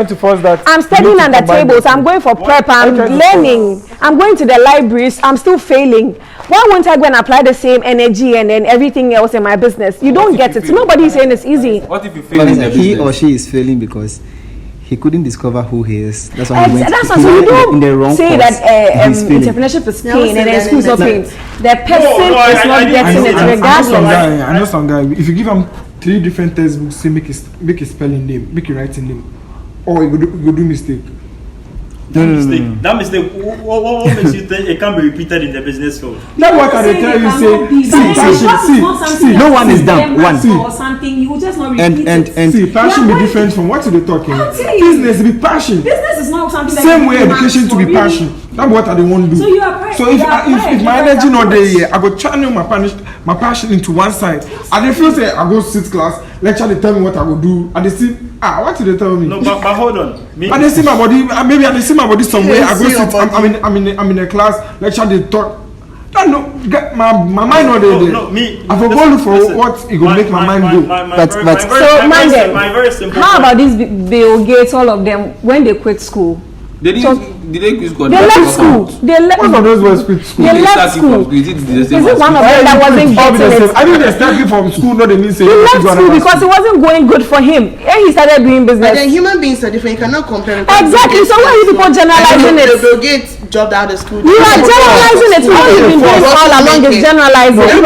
Speaker 5: I'm studying under tables. I'm going for prep. I'm learning. I'm going to the libraries. I'm still failing. Why won't I go and apply the same energy and then everything else in my business? You don't get it. Nobody is saying it's easy.
Speaker 8: What if you fail in the business?
Speaker 6: He or she is failing because he couldn't discover who he is. That's why he went
Speaker 5: so you don't
Speaker 6: in the wrong
Speaker 5: say
Speaker 6: course.
Speaker 5: that entrepreneurship is pain and then school is not pain. The person is not getting it regardless.
Speaker 4: I know some guy. If you give him 3 different textbooks, say make a spelling name, make a writing name, or you go do mistake.
Speaker 2: No. That mistake. What makes you think it can be repeated in the business field?
Speaker 4: That's what I tell you. See. No one is dumb. One.
Speaker 5: Or something you just not repeat
Speaker 4: and see, passion be different from what you're talking. Business be passion.
Speaker 5: Business is not something.
Speaker 4: Same way education to be passion. That's what I want to do.
Speaker 5: So you are.
Speaker 4: So if my energy not there here, I go channel my passion into one side. And if you say I go sit class, lecture they tell me what I will do, and they see what did they tell me?
Speaker 2: No, but hold on.
Speaker 4: But they see my body. Maybe I see my body somewhere. I go sit. I'm in a class lecture. They talk. No, my mind not there.
Speaker 2: No, me.
Speaker 4: I forgot look for what it will make my mind go.
Speaker 5: My very simple. How about these Bill Gates, all of them, when they quit school?
Speaker 8: Did they quit school?
Speaker 5: They left school.
Speaker 4: One of those was quit school.
Speaker 5: They left school. Is it one of them that wasn't getting it?
Speaker 4: I think they started from school, not the means.
Speaker 5: He left school because it wasn't going good for him. And he started doing business.
Speaker 3: But then human beings are different. You cannot compare.
Speaker 5: Exactly. So why are you people generalizing it?
Speaker 3: Bill Gates dropped out of school.
Speaker 5: You are generalizing it. All you've been doing all along is generalizing. So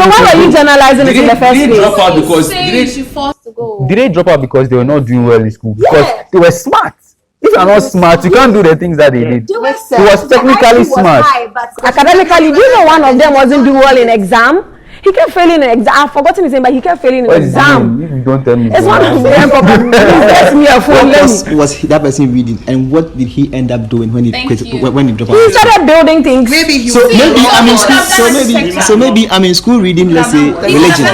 Speaker 5: why were you generalizing it in the first place?
Speaker 8: Drop out because
Speaker 9: did they drop out because they were not doing well in school? Because they were smart. If you are not smart, you can't do the things that they did. He was technically smart.
Speaker 5: Academically, do you know one of them wasn't doing well in exam? He kept failing in exam. I've forgotten his name, but he kept failing in exam.
Speaker 9: If you don't tell me.
Speaker 5: It's one of them.
Speaker 6: What was that person reading, and what did he end up doing when he quit? When he dropped out?
Speaker 5: He started building things.
Speaker 3: Maybe he
Speaker 6: maybe I'm in school reading, let's say, religion.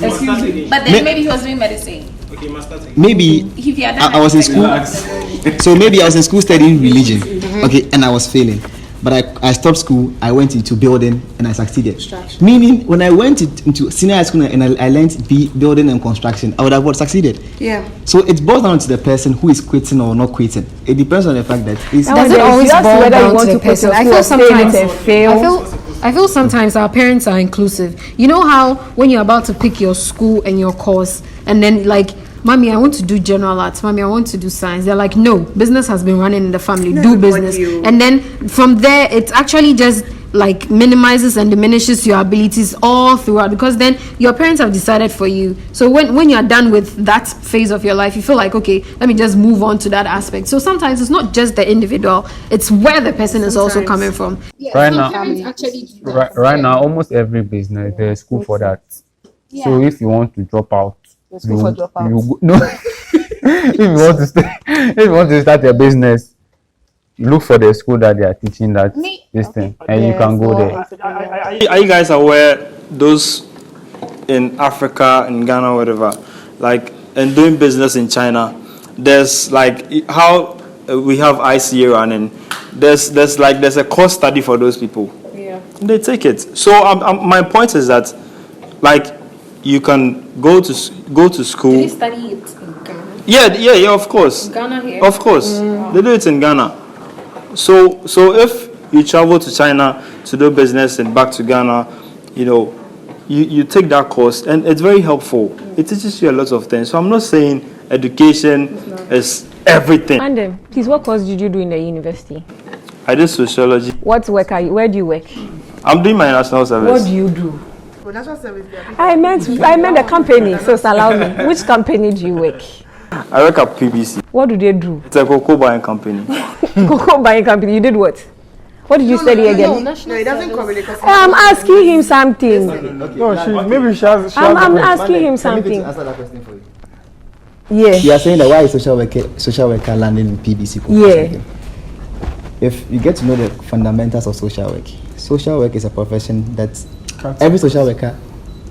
Speaker 10: Excuse me. But then maybe he was doing medicine.
Speaker 6: Maybe I was in school. So maybe I was in school studying religion. Okay, and I was failing. But I stopped school, I went into building, and I succeeded. Meaning, when I went into senior high school and I learned building and construction, I would have succeeded.
Speaker 3: Yeah.
Speaker 6: So it boils down to the person who is quitting or not quitting. It depends on the fact that it's...
Speaker 1: Does it always boil down to the person? I feel sometimes our parents are inclusive. You know how when you're about to pick your school and your course, and then like, Mommy, I want to do general arts. Mommy, I want to do science. They're like, no, business has been running in the family. Do business. And then from there, it actually just like minimizes and diminishes your abilities all throughout, because then your parents have decided for you. So when you're done with that phase of your life, you feel like, okay, let me just move on to that aspect. So sometimes it's not just the individual, it's where the person is also coming from.
Speaker 10: Yeah,
Speaker 9: right now, almost every business, there's school for that. Yeah. So if you want to drop out, if you want to start your business, look for the school that they are teaching this thing, and you can go there.
Speaker 2: Are you guys aware those in Africa, in Ghana, whatever, like, and doing business in China, there's like how we have ICA running, there's a course study for those people. Yeah. They take it. So my point is that, like, you can go to school.
Speaker 1: Did you study it in Ghana?
Speaker 2: Yeah, of course.
Speaker 1: In Ghana here?
Speaker 2: Of course. They do it in Ghana. So if you travel to China to do business and back to Ghana, you take that course, and it's very helpful. It teaches you a lot of things. So I'm not saying education is everything.
Speaker 5: And please, what course did you do in the university?
Speaker 2: I did sociology.
Speaker 5: What work are you? Where do you work?
Speaker 2: I'm doing my national service.
Speaker 5: What do you do? I meant the company, so allow me. Which company do you work?
Speaker 2: I work at PBC.
Speaker 5: What do they do?
Speaker 2: It's a cocoa buying company.
Speaker 5: Cocoa buying company. You did what? What did you study again?
Speaker 3: No, it doesn't correlate.
Speaker 5: I'm asking him something.
Speaker 4: Maybe she has.
Speaker 5: I'm asking him something.
Speaker 6: Answer that question for you.
Speaker 5: Yeah.
Speaker 6: You are saying that why is social worker landing in PBC?
Speaker 5: Yeah.
Speaker 6: If you get to know the fundamentals of social work is a profession that every social worker,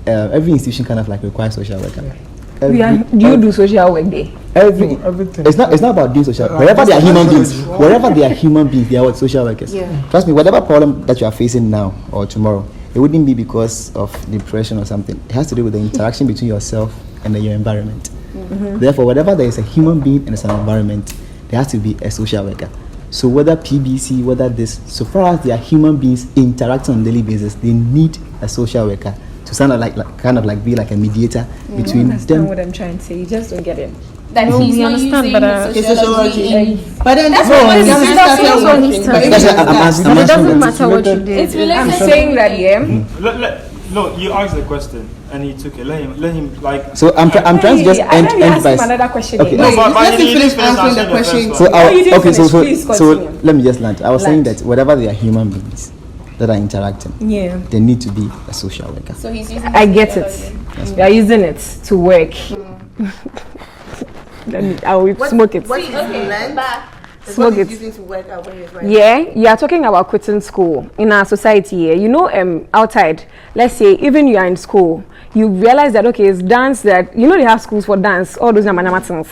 Speaker 6: every institution kind of like requires social worker.
Speaker 5: Do you do social work there?
Speaker 6: Everything. It's not about doing social work. Wherever they are human beings, they are social workers. Yeah. Trust me, whatever problem that you are facing now or tomorrow, it wouldn't be because of depression or something. It has to do with the interaction between yourself and your environment. Mm-hmm. Therefore, whatever there is a human being and it's an environment, there has to be a social worker. So whether PBC, whether this, so far as they are human beings interacting on a daily basis, they need a social worker to sound like be like a mediator between them.
Speaker 5: That's what I'm trying to say. You just don't get it.
Speaker 10: That he's not using sociology.
Speaker 3: But then
Speaker 10: that's
Speaker 3: what
Speaker 10: he's
Speaker 1: It doesn't matter what you did.
Speaker 10: It's related.
Speaker 5: I'm saying that, yeah.
Speaker 2: No, you asked the question and he took it. Let him like.
Speaker 6: So I'm trying to just end by
Speaker 5: another question.
Speaker 6: Okay.
Speaker 2: No, but
Speaker 3: let me finish answering the question.
Speaker 6: So let me just land. I was saying that whatever they are human beings that are interacting, they need to be a social worker.
Speaker 10: So he's using.
Speaker 5: I get it. You are using it to work. I will smoke it. Smoke it. Yeah, you are talking about quitting school in our society here. You know, outside, let's say even you are in school, you realize that okay, it's dance that you know they have schools for dance, all those things.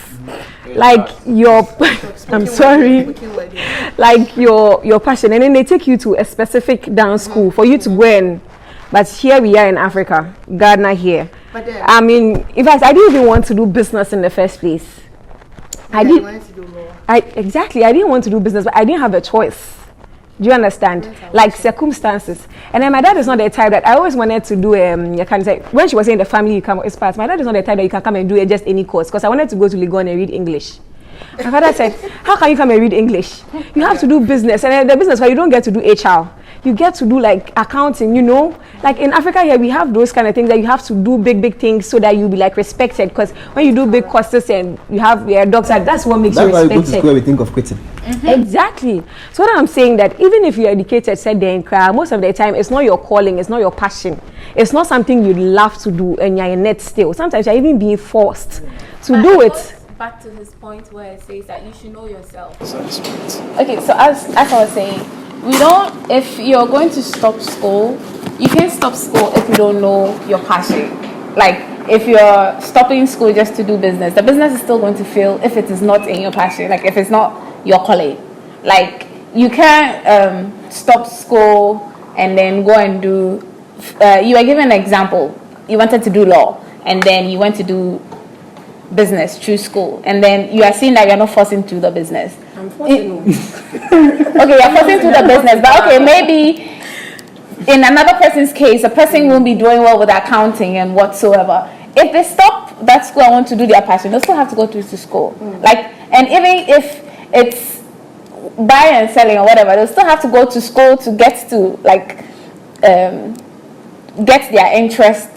Speaker 5: Like your I'm sorry, like your passion, and then they take you to a specific dance school for you to go and. But here we are in Africa, Ghana here. I mean, in fact, I didn't even want to do business in the first place. I didn't want to do business, but I didn't have a choice. Do you understand? Like circumstances. And then my dad is not the type that I always wanted to do. You can say when she was saying the family you come is part. My dad is not the type that you can come and do just any course because I wanted to go to Legon and read English. My father said, "How can you come and read English? You have to do business, and the business where you don't get to do HR." You get to do like accounting, you know, like in Africa here we have those kind of things that you have to do big things so that you be like respected. Because when you do big courses and you have your doctor, that's what makes you respected.
Speaker 6: That's why we go to school. We think of quitting.
Speaker 5: Exactly. So what I'm saying that even if you're educated, said then cry, most of the time it's not your calling, it's not your passion, it's not something you love to do, and you're in it still. Sometimes you're even being forced to do it.
Speaker 10: Back to his point where it says that you should know yourself.
Speaker 7: Okay, so as I was saying, if you're going to stop school, you can't stop school if you don't know your passion. Like, if you're stopping school just to do business, the business is still going to fail if it is not in your passion, like if it's not your calling. Like, you can't stop school and then go and do, you were given an example, you wanted to do law, and then you went to do business through school, and then you are seeing that you're not forcing through the business.
Speaker 5: I'm forcing.
Speaker 7: Okay, you're forcing through the business, but okay, maybe in another person's case, a person won't be doing well with accounting and whatsoever. If they stop that school and want to do their passion, they'll still have to go through to school. Like, and even if it's buying and selling or whatever, they'll still have to go to school to get to like get their interest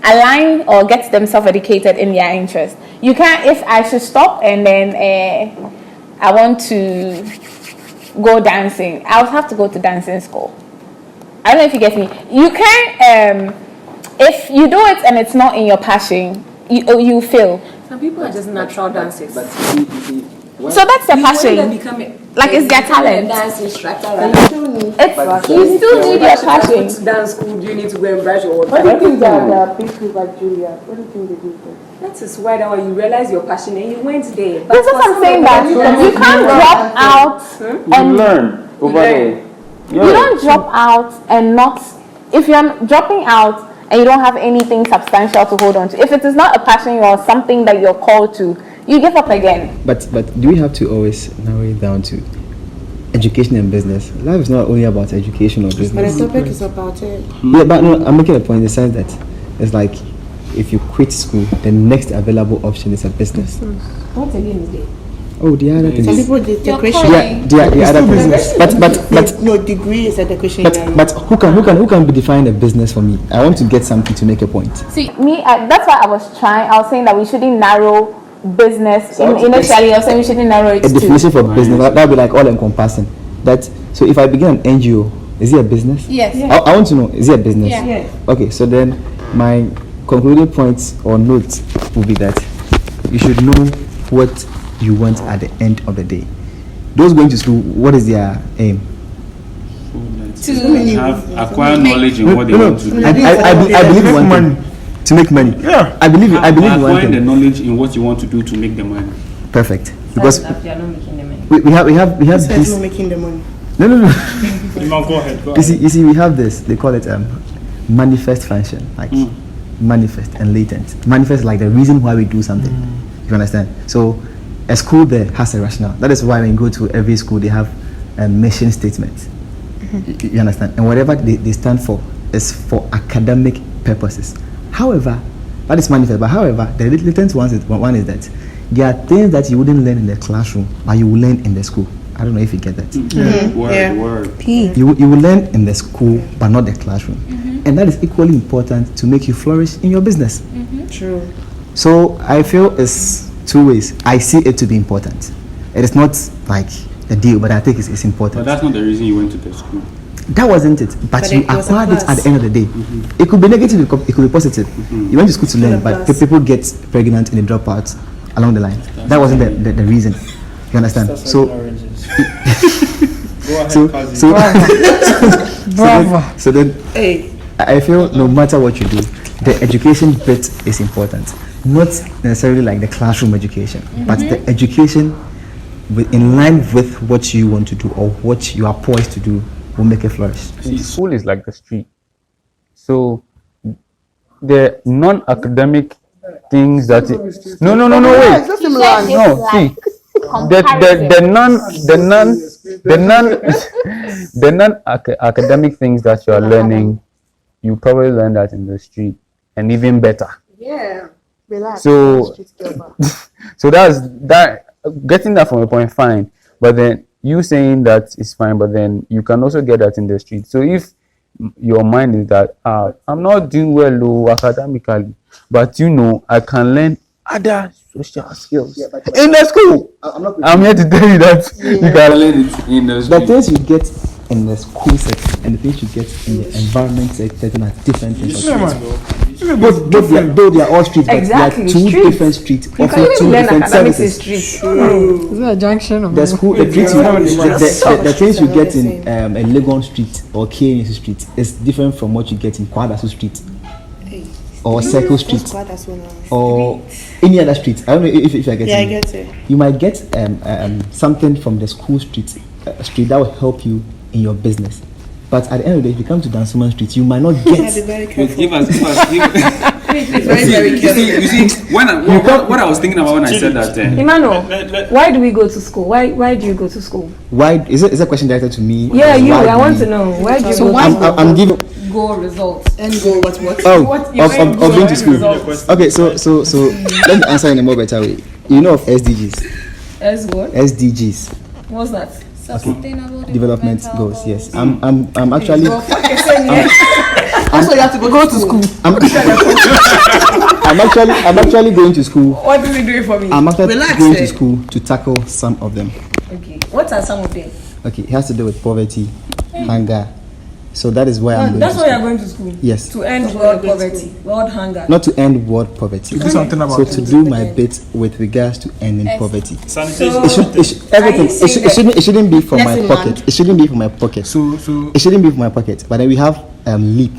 Speaker 7: align or get themselves educated in their interest. You can't, if I should stop and then I want to go dancing, I'll have to go to dancing school. I don't know if you get me. You can't, if you do it and it's not in your passion, you fail.
Speaker 5: Some people are just natural dancers.
Speaker 7: So that's their passion. Like it's their talent.
Speaker 5: Dance instructor, right?
Speaker 7: You still need your passion.
Speaker 5: Dance school, do you need to go and brush your water?
Speaker 3: What do you think that there are big schools like Julia? What do you think they do there?
Speaker 5: That is why that when you realize your passion and you went there.
Speaker 7: That's what I'm saying, that you can't drop out and
Speaker 8: learn over there.
Speaker 7: You don't drop out and not, if you're dropping out and you don't have anything substantial to hold on to, if it is not a passion or something that you're called to, you give up again.
Speaker 6: But do we have to always narrow it down to education and business? Life is not only about education or business.
Speaker 3: But the topic is about it.
Speaker 6: Yeah, but no, I'm making a point in the sense that it's like if you quit school, the next available option is a business.
Speaker 5: What again is there?
Speaker 6: Oh, the other thing.
Speaker 3: Some people did decoration.
Speaker 6: Yeah, the other business. But
Speaker 3: no, degree is a decoration.
Speaker 6: But who can be defining a business for me? I want to get something to make a point.
Speaker 7: See, that's why I was saying that we shouldn't narrow business initially. I was saying we shouldn't narrow it
Speaker 6: a definition for business that would be like all encompassing. So if I begin an NGO, is it a business?
Speaker 10: Yes.
Speaker 6: I want to know, is it a business?
Speaker 10: Yeah.
Speaker 5: Yes.
Speaker 6: Okay, so then my concluding points or notes will be that you should know what you want at the end of the day. Those going to school, what is their aim?
Speaker 8: To acquire knowledge in what they want to do.
Speaker 6: I believe one thing. To make money.
Speaker 4: Yeah.
Speaker 6: I believe one
Speaker 8: Acquire
Speaker 6: thing.
Speaker 8: the knowledge in what you want to do to make the money.
Speaker 6: Perfect. Because
Speaker 5: You're not making the money.
Speaker 6: we have
Speaker 3: Says
Speaker 6: this.
Speaker 3: no making the money.
Speaker 6: No.
Speaker 4: Go ahead.
Speaker 6: You see, we have this. They call it manifest function, like manifest and latent. Manifest like the reason why we do something. You understand? So a school there has a rationale. That is why when you go to every school, they have a mission statement. You understand? And whatever they stand for is for academic purposes. However, that is manifest. But however, the latent one is that there are things that you wouldn't learn in the classroom, but you will learn in the school. I don't know if you get that.
Speaker 8: Word.
Speaker 6: You will learn in the school, but not the classroom. And that is equally important to make you flourish in your business.
Speaker 3: True.
Speaker 6: So I feel it's two ways. I see it to be important. It is not like a deal, but I think it's important.
Speaker 8: But that's not the reason you went to the school.
Speaker 6: That wasn't it. But you
Speaker 3: it was a
Speaker 6: acquired it
Speaker 3: plus.
Speaker 6: at the end of the day. It could be negative, it could be positive. You went to school to learn, but
Speaker 3: plus.
Speaker 6: people get pregnant and they drop out along the line. That wasn't the reason. You understand? So then,
Speaker 3: Hey.
Speaker 6: I feel no matter what you do, the education bit is important. Not necessarily like the classroom education, but the education in line with what you want to do or what you are poised to do will make it flourish.
Speaker 9: See, school is like the street. So the non-academic things that wait. The non-academic things that you are learning, you probably learn that in the street, and even better.
Speaker 3: Yeah. Relax.
Speaker 9: So that's that. Getting that from a point, fine. But then you saying that is fine, but then you can also get that in the street. So if your mind is that I'm not doing well academically, but I can learn other social skills in the school. I'm here to tell you that you can learn it in the school.
Speaker 6: The things you get in the school setting and the things you get in the environment setting are different things. Though they are all streets, but they are two different streets, offering two different services.
Speaker 5: Is it a junction?
Speaker 6: The school, the things you get in a Legon Street or KNS Street is different from what you get in Kwadasu Street or Circle Street or any other street. I don't know if I get it.
Speaker 3: Yeah, I get it.
Speaker 6: You might get something from the school street that will help you in your business. But at the end of the day, if you come to Dansoman Street, you might not get.
Speaker 8: Give us. Very careful. You see, what I was thinking about when I said that.
Speaker 5: Emmanuel, why do we go to school? Why do you go to school?
Speaker 6: Why is it a question directed to me?
Speaker 5: Yeah, you. I want to know why do you.
Speaker 10: So
Speaker 5: go?
Speaker 6: I'm giving.
Speaker 10: Goal results.
Speaker 3: And go what?
Speaker 6: Of going to school. Okay, so let me answer in a more better way. You know of SDGs.
Speaker 10: As what?
Speaker 6: SDGs.
Speaker 10: What's that? Sustainable
Speaker 6: Development goals. Yes, I'm actually.
Speaker 3: That's why you have to go to school.
Speaker 6: I'm actually going to school.
Speaker 10: What do we do for me?
Speaker 6: I'm actually going to school to tackle some of them.
Speaker 10: Okay. What are some of them?
Speaker 6: Okay, it has to do with poverty, hunger. So that is why I'm going
Speaker 10: That's
Speaker 6: to
Speaker 10: why
Speaker 6: school.
Speaker 10: you're going to school?
Speaker 6: Yes.
Speaker 10: To end world poverty, world hunger.
Speaker 6: Not to end world poverty.
Speaker 4: Do something about
Speaker 6: So to do my bit with regards to ending poverty.
Speaker 8: Sanitation.
Speaker 6: It shouldn't be for my pocket. It shouldn't be for my pocket.
Speaker 4: So
Speaker 6: It shouldn't be for my pocket. But then we have LEAP.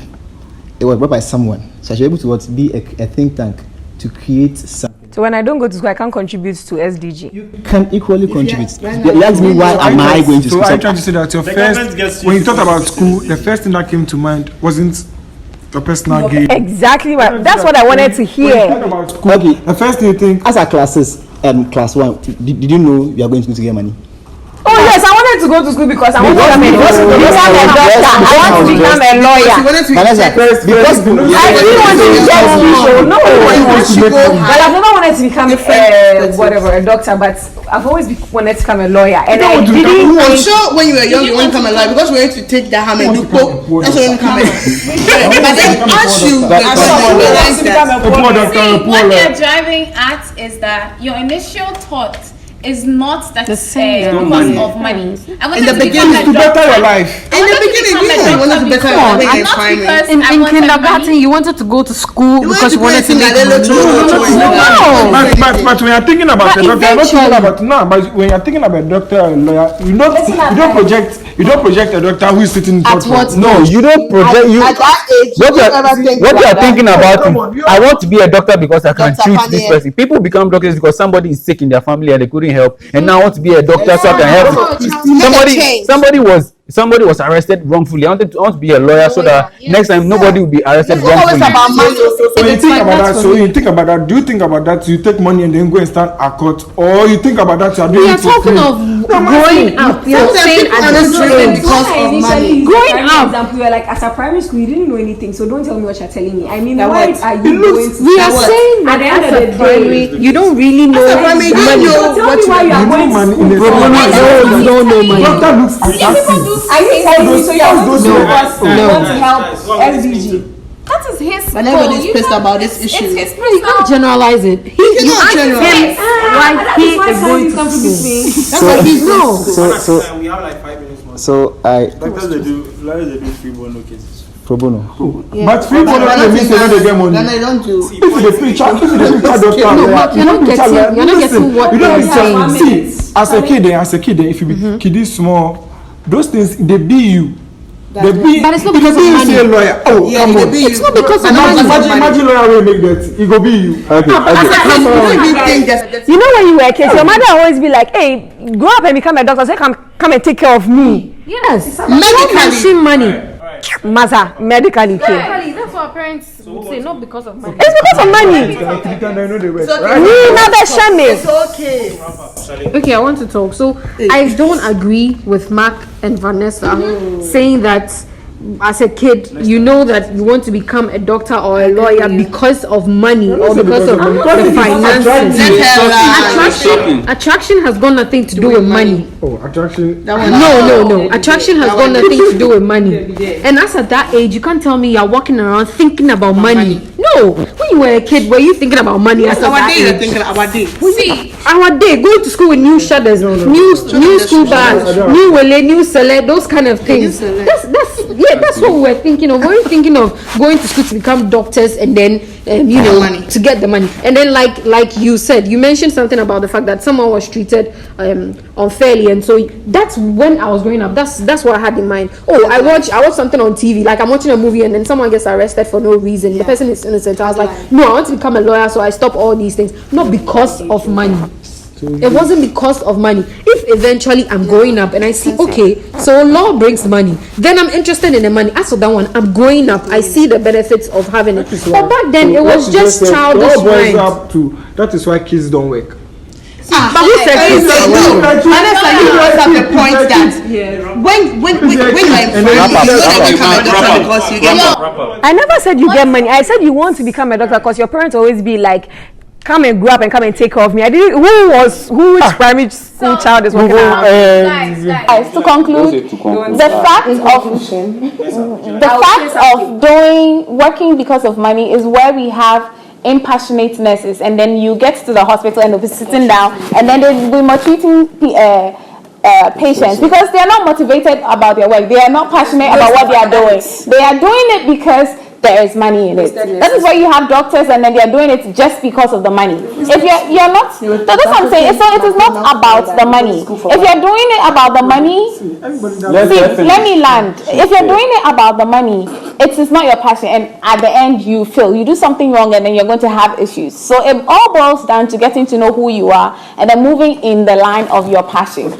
Speaker 6: It was brought by someone. So I should be able to be a think tank to create something.
Speaker 5: So when I don't go to school, I can't contribute to SDG.
Speaker 6: You can equally contribute. You ask me why am I going to
Speaker 4: So
Speaker 6: school?
Speaker 4: are you trying to say that your first, when you talked about school, the first thing that came to mind wasn't your personal gain?
Speaker 5: Exactly. That's what I wanted to
Speaker 4: When you
Speaker 5: hear.
Speaker 4: talk about school,
Speaker 6: Okay.
Speaker 4: the first thing you think,
Speaker 6: As our classes, class 1, did you know you are going to school to get money?
Speaker 5: Oh yes, I wanted to go to school because I want to become a doctor. I want to become a lawyer.
Speaker 6: Vanessa, because
Speaker 5: I really want to become people. No, but I've never wanted to become a doctor. But I've always wanted to become a lawyer, and I didn't.
Speaker 3: I'm sure when you were young, you want to come alive because we had to take that hammer and do poke. That's when you come in. But then as you realize that.
Speaker 10: What they're driving at is that your initial thought is not that because of money.
Speaker 3: In the beginning,
Speaker 4: to better your life.
Speaker 3: In the beginning, you wanted to better your life.
Speaker 10: Not because
Speaker 1: In
Speaker 10: I wanted
Speaker 1: kindergarten,
Speaker 10: money.
Speaker 1: you wanted to go to school because you wanted to make
Speaker 4: But when you're thinking about a doctor, you're not thinking about But when you're thinking about a doctor or a lawyer, you don't project a doctor who is sitting in front of you.
Speaker 9: No, you don't project.
Speaker 3: At that age,
Speaker 9: What you are thinking about? I want to be a doctor because I can treat this person. People become doctors because somebody is sick in their family and they couldn't help, and now I want to be a doctor so I can help. Somebody was arrested wrongfully. I want to be a lawyer so that next time nobody will be arrested wrongfully.
Speaker 4: So you think about that. So you think about that. Do you think about that? You take money and then go and stand at court, or you think about that?
Speaker 1: We are talking of growing up. We are saying at this age
Speaker 3: because of money.
Speaker 5: Growing up, example, you were like as a primary school, you didn't know anything. So don't tell me what you're telling me. I mean, why are you going to?
Speaker 1: We are saying
Speaker 5: at the end of the
Speaker 1: primary, you don't really know money.
Speaker 5: So tell me why you are going to school.
Speaker 1: You don't know money.
Speaker 4: Doctor looks attractive.
Speaker 5: I think so. You are going to us. I want to help SDG.
Speaker 10: That is his
Speaker 3: But
Speaker 10: goal.
Speaker 3: everybody's pissed about this issue.
Speaker 10: It's his
Speaker 1: No, you can't generalize it. You
Speaker 3: cannot
Speaker 1: ask
Speaker 3: generalize.
Speaker 1: him why he is going to school.
Speaker 3: That's why he's
Speaker 6: So
Speaker 2: we have like 5 minutes more.
Speaker 6: So I
Speaker 2: Doctors they do free bono cases.
Speaker 6: pro bono.
Speaker 4: But free bono means they don't get money.
Speaker 3: Then they don't do.
Speaker 4: If you preach doctor,
Speaker 1: you're not getting what they're saying.
Speaker 4: See, as a kid, if you be kiddie small, those things they be you.
Speaker 1: But it's not because of money.
Speaker 4: A lawyer. Oh,
Speaker 3: Yeah,
Speaker 4: come
Speaker 3: they
Speaker 4: on.
Speaker 3: be
Speaker 1: It's not because of
Speaker 3: Imagine-
Speaker 1: money.
Speaker 4: Imagine lawyer will make that. It go be you.
Speaker 2: Okay.
Speaker 3: Come on. You don't think that-
Speaker 5: You know when you were a kid, your mother always be like, "Hey, grow up and become a doctor. Say, come and take care of me."
Speaker 1: Yes.
Speaker 3: Medically.
Speaker 1: Mention money.
Speaker 5: Mother, medically care.
Speaker 1: Medically, that's what our parents would say, not because of money.
Speaker 5: It's because of money. Me, not the shame.
Speaker 3: It's okay.
Speaker 1: Okay, I want to talk. So I don't agree with Mark and Vanessa saying that as a kid, you know that you want to become a doctor or a lawyer because of money or because of the finances. Attraction has got nothing to do with money.
Speaker 4: Oh, attraction.
Speaker 1: No. Attraction has got nothing to do with money. And as at that age, you can't tell me you're walking around thinking about money. No. When you were a kid, were you thinking about money as at
Speaker 3: Our
Speaker 1: that
Speaker 3: day, you're
Speaker 1: age?
Speaker 3: thinking our day.
Speaker 10: See,
Speaker 1: Our day, going to school with new shutters, new school bags, new wale, new select, those kind of things. That's what we were thinking of. We were thinking of going to school to become doctors and then
Speaker 3: Money.
Speaker 1: to get the money. And then like you said, you mentioned something about the fact that someone was treated unfairly, and so that's when I was growing up. That's what I had in mind. Oh, I watched something on TV, like I'm watching a movie and then someone gets arrested for no reason. The person is innocent. I was like, no, I want to become a lawyer, so I stop all these things. Not because of money. It wasn't because of money. If eventually I'm growing up and I see, okay, so law brings money, then I'm interested in the money. As for that one, I'm growing up, I see the benefits of having it. But back then, it was just childish mind.
Speaker 4: That is why kids don't work.
Speaker 1: But who said
Speaker 3: Vanessa, you brought up the point that when you're in family, because you get
Speaker 5: I never said you get money. I said you want to become a doctor because your parents always be like, come and grow up and come and take care of me. I didn't. Which primary school child is working around?
Speaker 7: Guys, to conclude, the fact of working because of money is where we have impassionate nurses, and then you get to the hospital and they'll be sitting down and then they'll be maltreating patients because they are not motivated about their work. They are not passionate about what they are doing. They are doing it because there is money in it. That is why you have doctors and then they are doing it just because of the money. If you're not, so that's what I'm saying. So it is not about the money. If you're doing it about the money, see, let me land. If you're doing it about the money, it is not your passion, and at the end you fail. You do something wrong and then you're going to have issues. So it all boils down to getting to know who you are and then moving in the line of your passion.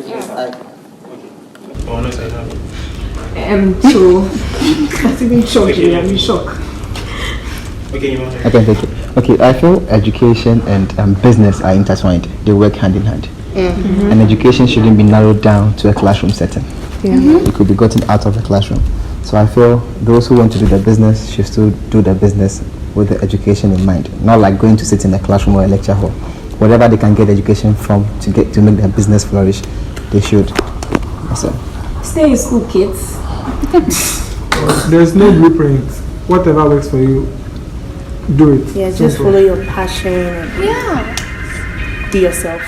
Speaker 6: Okay, I feel education and business are intertwined. They work hand in hand. And education shouldn't be narrowed down to a classroom setting. It could be gotten out of the classroom. So I feel those who want to do the business should still do the business with the education in mind. Not like going to sit in a classroom or a lecture hall. Whatever they can get education from to make their business flourish, they should. So.
Speaker 11: Stay in school, kids.
Speaker 4: There's no blueprint. Whatever works for you, do it.
Speaker 3: just follow your passion. Be yourself.